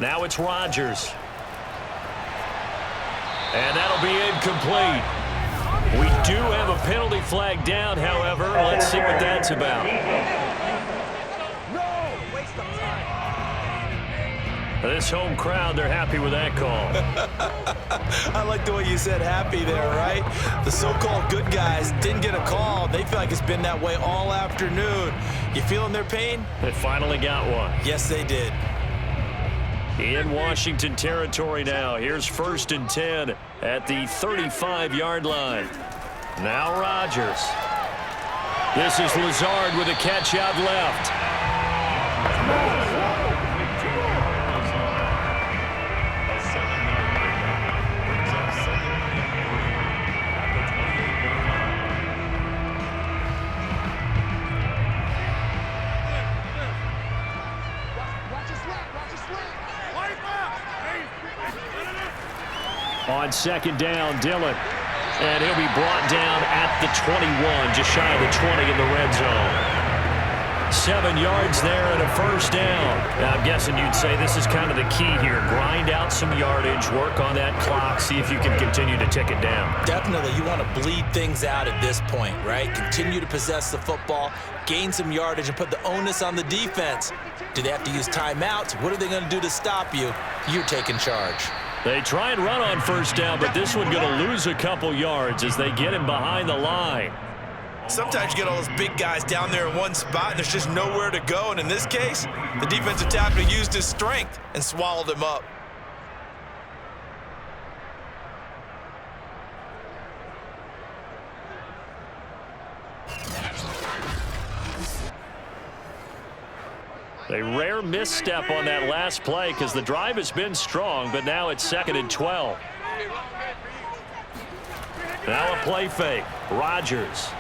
Now it's Rodgers. And that'll be incomplete. We do have a penalty flag down, however. Let's see what that's about. This home crowd, they're happy with that call. I like the way you said happy there, right? The so-called good guys didn't get a call. They feel like it's been that way all afternoon. You feeling their pain? They finally got one. Yes, they did. In Washington territory now. Here's 1st and 10 at the 35-yard line. Now Rodgers. This is Lazard with a catch out left. On 2nd down, Dillon. And he'll be brought down at the 21, just shy of the 20 in the red zone. 7 yards there and a first down. Now, I'm guessing you'd say this is kind of the key here. Grind out some yardage, work on that clock, see if you can continue to tick it down. Definitely, you want to bleed things out at this point, right? Continue to possess the football, gain some yardage, and put the onus on the defense. Do they have to use timeouts? What are they going to do to stop you? You're taking charge. They try and run on first down, but this one going to lose a couple yards as they get him behind the line. Sometimes you get all those big guys down there in one spot, and there's just nowhere to go. And in this case, the defensive tackle used his strength and swallowed him up. A rare misstep on that last play because the drive has been strong, but now it's 2nd and 12. Now a play fake. Rodgers.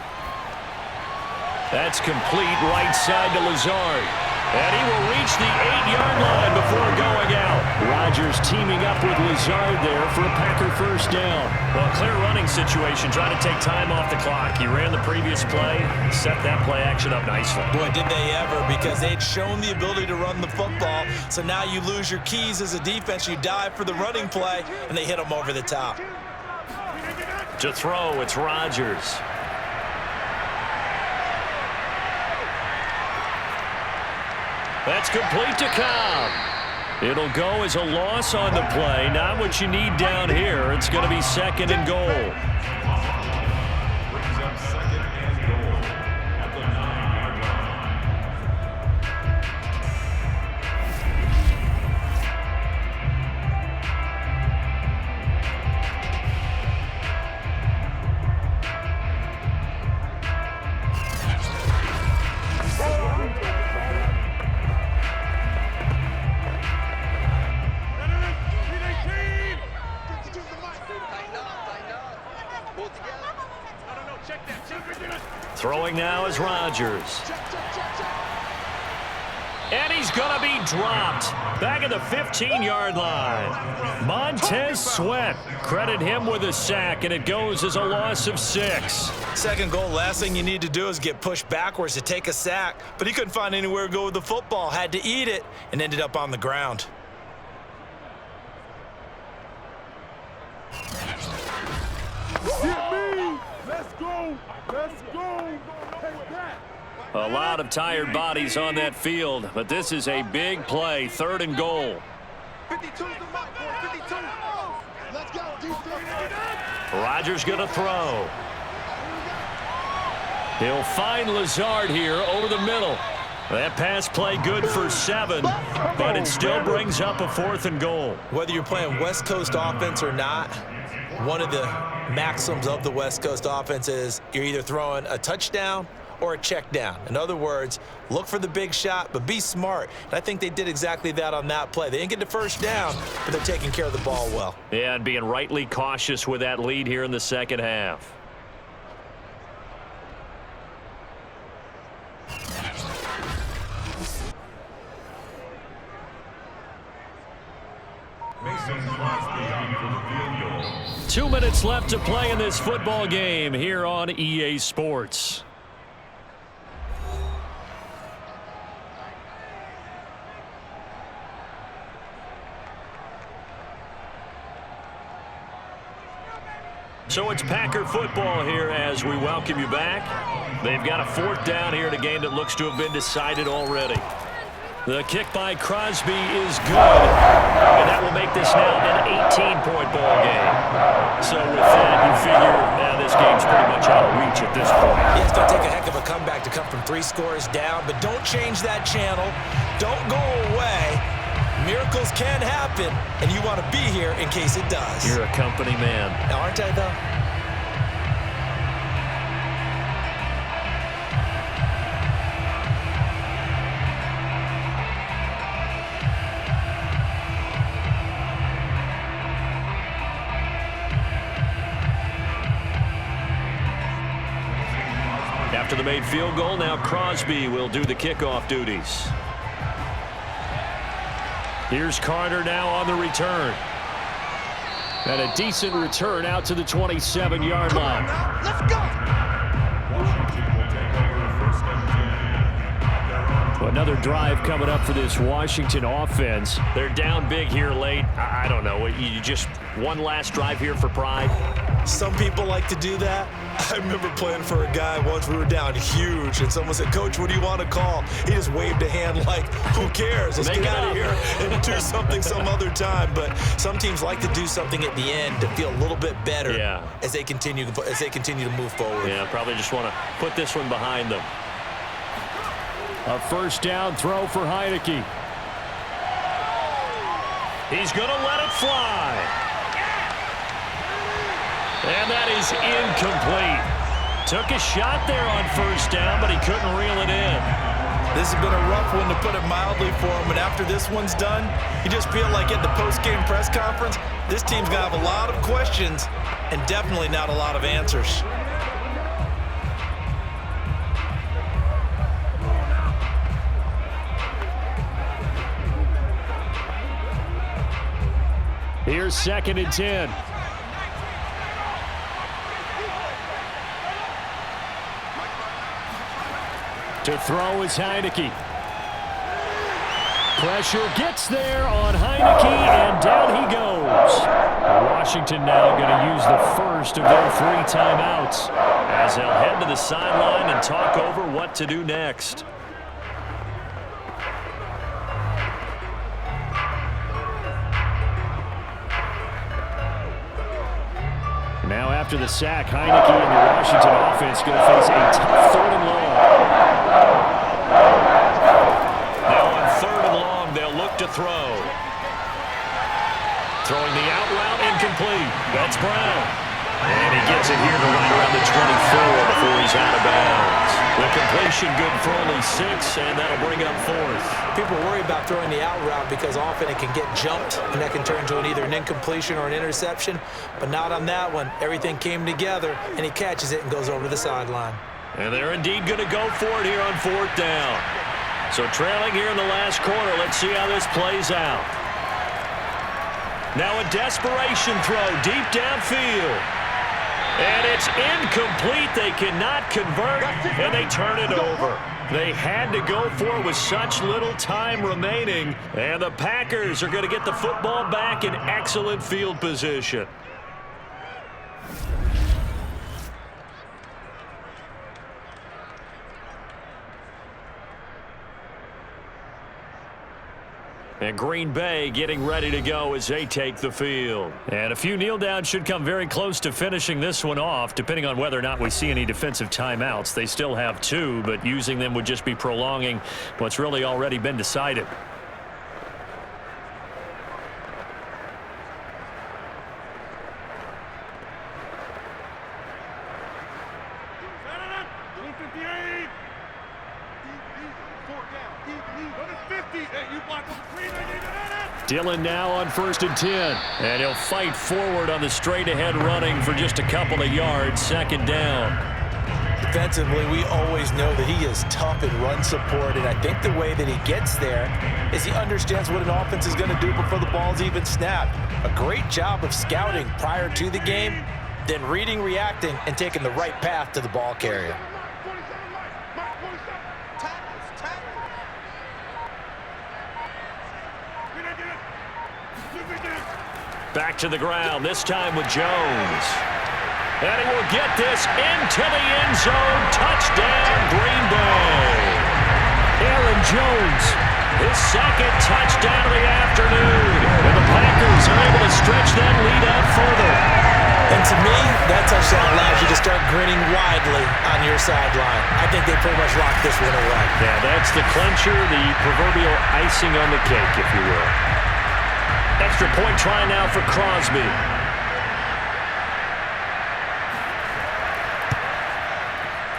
That's complete, right side to Lazard. And he will reach the 8-yard line before going out. Rodgers teaming up with Lazard there for a Packer first down. Well, clear running situation, trying to take time off the clock. He ran the previous play, set that play action up nicely. Boy, did they ever, because they'd shown the ability to run the football. So now you lose your keys as a defense. You dive for the running play, and they hit them over the top. To throw, it's Rodgers. That's complete to Cobb. It'll go as a loss on the play. Not what you need down here. It's going to be 2nd and goal. Brings up 2nd and goal at the 9-yard Throwing now is Rodgers. And he's going to be dropped. Back at the 15-yard line. Montez Sweat. Credit him with a sack, and it goes as a loss of 6. 2nd goal, last thing you need to do is get pushed backwards to take a sack. But he couldn't find anywhere to go with the football. Had to eat it and ended up on the ground. Let's go. Let's go. Take that. A lot of tired bodies on that field, but this is a big play, 3rd and goal. 52's the mark, boy. 52. Let's go, defense. Rodgers going to throw. He'll find Lazard here over the middle. That pass play good for 7, but it still brings up a 4th and goal. Whether you're playing West Coast offense or not, one of the maxims of the West Coast offense is you're either throwing a touchdown or a check down. In other words, look for the big shot, but be smart. And I think they did exactly that on that play. They didn't get the first down, but they're taking care of the ball well. Yeah, and being rightly cautious with that lead here in the 2nd half. Mason Crosby on for the field goal. 2 minutes left to play in this football game here on EA Sports. So it's Packer football here as we welcome you back. They've got a 4th down here in a game that looks to have been decided already. The kick by Crosby is good, and that will make this now an 18-point ball game. So with that, you figure this game's pretty much out of reach at this point. Yeah, it's going to take a heck of a comeback to come from 3 scores down, but don't change that channel. Don't go away. Miracles can happen, and you want to be here in case it does. You're a company man. Now, aren't I, though? After the made field goal, now Crosby will do the kickoff duties. Here's Carter now on the return. And a decent return out to the 27-yard line. Let's go. Washington will take over 1st and 10. Another drive coming up for this Washington offense. They're down big here late. I don't know. You just one last drive here for pride? Some people like to do that. I remember playing for a guy once. We were down huge, and someone said, "Coach, what do you want to call?" He just waved a hand like, "Who cares? Let's get out of here and do something some other time." But some teams like to do something at the end to feel a little bit better as they continue to move forward. Yeah, probably just want to put this one behind them. A 1st down throw for Heineke. He's going to let it fly. And that is incomplete. Took a shot there on 1st down, but he couldn't reel it in. This has been a rough one, to put it mildly, for him. And after this one's done, you just feel like at the post-game press conference, this team's going to have a lot of questions and definitely not a lot of answers. Here's 2nd and 10. To throw is Heineke. Pressure gets there on Heineke, and down he goes. Washington now going to use the first of their 3 timeouts as they'll head to the sideline and talk over what to do next. Now after the sack, Heineke and the Washington offense going to face a tough 3rd and long. Now on 3rd and long, they'll look to throw. Throwing the out route, incomplete. That's Brown. And he gets it here to right around the 24 before he's out of bounds. The completion good for only 6, and that'll bring up 4th. People worry about throwing the out route because often it can get jumped, and that can turn to either an incompletion or an interception. But not on that one. Everything came together, and he catches it and goes over to the sideline. And they're indeed going to go for it here on 4th down. So trailing here in the last quarter, let's see how this plays out. Now a desperation throw deep downfield. And it's incomplete. They cannot convert, and they turn it over. They had to go for it with such little time remaining, and the Packers are going to get the football back in excellent field position. And Green Bay getting ready to go as they take the field. And a few kneel downs should come very close to finishing this one off, depending on whether or not we see any defensive timeouts. They still have 2, but using them would just be prolonging what's really already been decided. Dillon now on 1st and 10. And he'll fight forward on the straight-ahead running for just a couple of yards. 2nd down. Defensively, we always know that he is tough in run support, and I think the way that he gets there is he understands what an offense is going to do before the ball's even snapped. A great job of scouting prior to the game, then reading, reacting, and taking the right path to the ball carrier. Back to the ground, this time with Jones. And he will get this into the end zone. Touchdown, Green Bay. Aaron Jones, his 2nd touchdown of the afternoon. And the Packers are able to stretch that lead out further. And to me, that touchdown allows you to start grinning widely on your sideline. I think they pretty much locked this one away. Yeah, that's the clincher, the proverbial icing on the cake, if you will. Extra point try now for Crosby.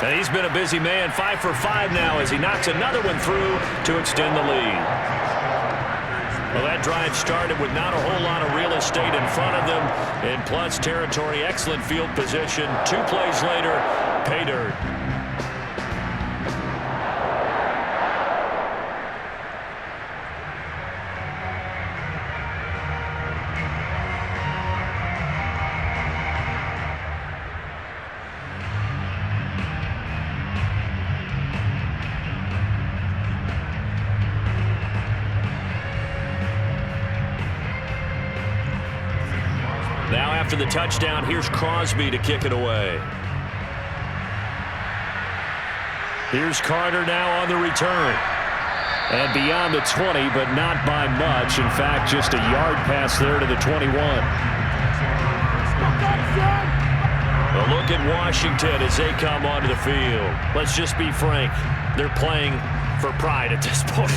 And he's been a busy man, 5 for 5 now as he knocks another one through to extend the lead. Well, that drive started with not a whole lot of real estate in front of them. In plus territory, excellent field position. 2 plays later, paydirt. Now after the touchdown, here's Crosby to kick it away. Here's Carter now on the return. And beyond the 20, but not by much. In fact, just a yard pass there to the 21. A look at Washington as they come onto the field. Let's just be frank. They're playing for pride at this point.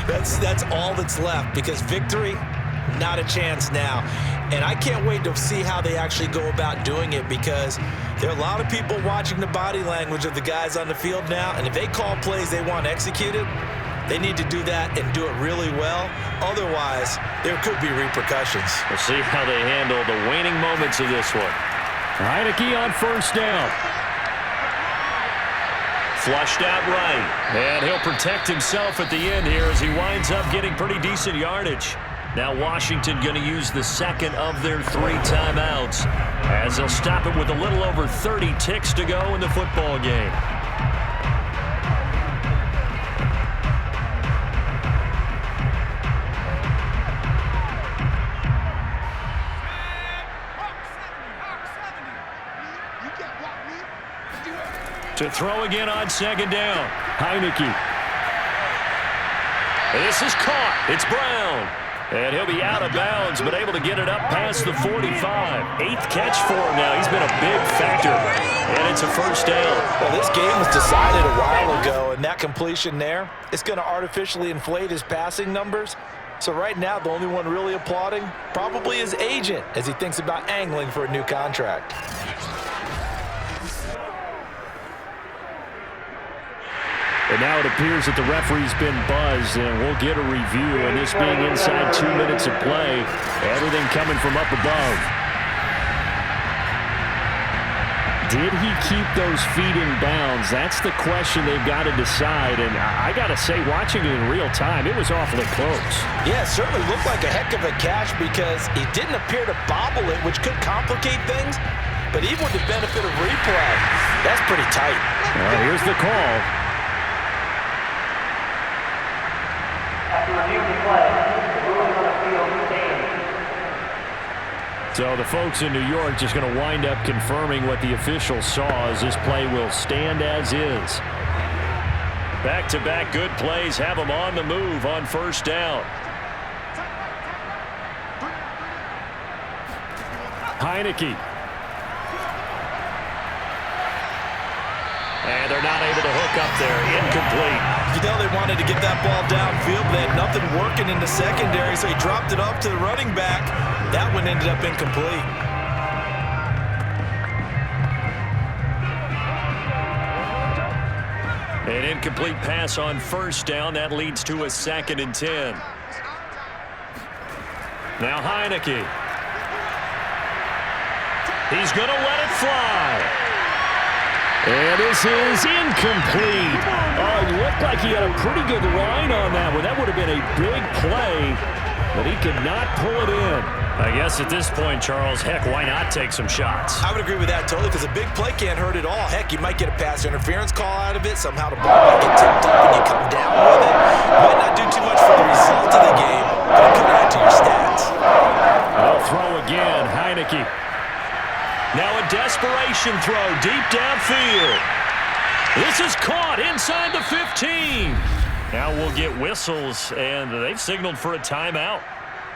That's all that's left, because victory, not a chance now. And I can't wait to see how they actually go about doing it, because there are a lot of people watching the body language of the guys on the field now, and if they call plays they want executed, they need to do that and do it really well. Otherwise, there could be repercussions. We'll see how they handle the waning moments of this one. Heineke on 1st down. Flushed out right. And he'll protect himself at the end here as he winds up getting pretty decent yardage. Now Washington going to use the second of their 3 timeouts as they'll stop it with a little over 30 ticks to go in the football game. To throw again on second down. Heineke. This is caught. It's Brown. And he'll be out of bounds, but able to get it up past the 45. 8th catch for him now. He's been a big factor. And it's a first down. Well, this game was decided a while ago, and that completion there, it's going to artificially inflate his passing numbers. So right now, the only one really applauding, probably his agent, as he thinks about angling for a new contract. And now it appears that the referee's been buzzed, and we'll get a review. And this being inside 2 minutes of play, everything coming from up above. Did he keep those feet in bounds? That's the question they've got to decide. And I got to say, watching it in real time, it was awfully close. Yeah, it certainly looked like a heck of a catch because he didn't appear to bobble it, which could complicate things. But even with the benefit of replay, that's pretty tight. Well, here's the call. After reviewing the play, the ruling on the field stands. So the folks in New York just going to wind up confirming what the official saw as this play will stand as is. Back-to-back good plays have them on the move on first down. Heineke. And they're not able to hook up there. Incomplete. You know they wanted to get that ball downfield, but they had nothing working in the secondary, so he dropped it off to the running back. That one ended up incomplete. An incomplete pass on first down. That leads to a 2nd and 10. Now Heineke. He's going to let it fly. And this is incomplete. Oh, it looked like he had a pretty good line on that one. That would have been a big play, but he could not pull it in. I guess at this point, Charles, heck, why not take some shots? I would agree with that totally because a big play can't hurt at all. Heck, you might get a pass interference call out of it. Somehow the ball might get tipped up and you come down with it. Might not do too much for the result of the game, but it could add to your stats. They'll throw again. Heineke. Now a desperation throw deep downfield. This is caught inside the 15. Now we'll get whistles, and they've signaled for a timeout.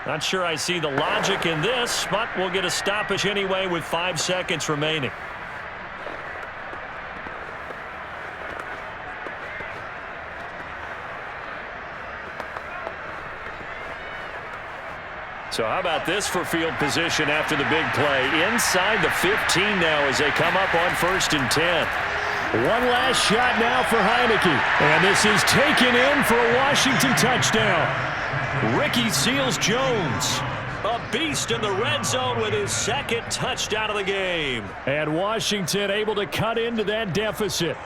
Not sure I see the logic in this, but we'll get a stoppage anyway with 5 seconds remaining. So how about this for field position after the big play? Inside the 15 now as they come up on 1st and 10. One last shot now for Heineke. And this is taken in for a Washington touchdown. Ricky Seals-Jones, a beast in the red zone with his 2nd touchdown of the game. And Washington able to cut into that deficit.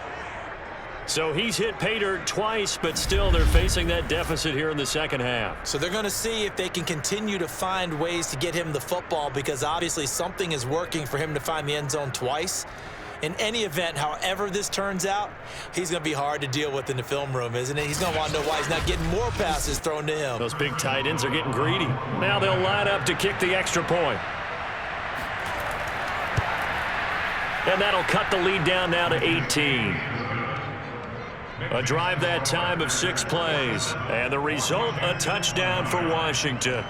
So he's hit paydirt twice, but still they're facing that deficit here in the second half. So they're going to see if they can continue to find ways to get him the football because obviously something is working for him to find the end zone twice. In any event, however this turns out, he's going to be hard to deal with in the film room, isn't he? He's going to want to know why he's not getting more passes thrown to him. Those big tight ends are getting greedy. Now they'll line up to kick the extra point. And that'll cut the lead down now to 18. A drive that time of 6 plays. And the result, a touchdown for Washington.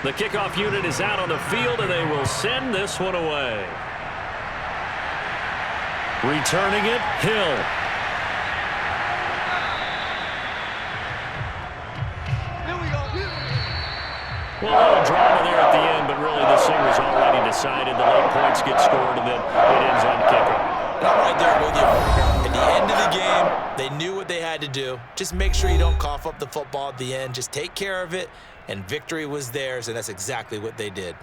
The kickoff unit is out on the field, and they will send this one away. Returning it, Hill. Well, a little drama there at the end, but really this thing was already decided. The late points get scored, and then it ends on kickoff. And I'm right there with you. At the end of the game, they knew what they had to do. Just make sure you don't cough up the football at the end. Just take care of it, and victory was theirs, and that's exactly what they did.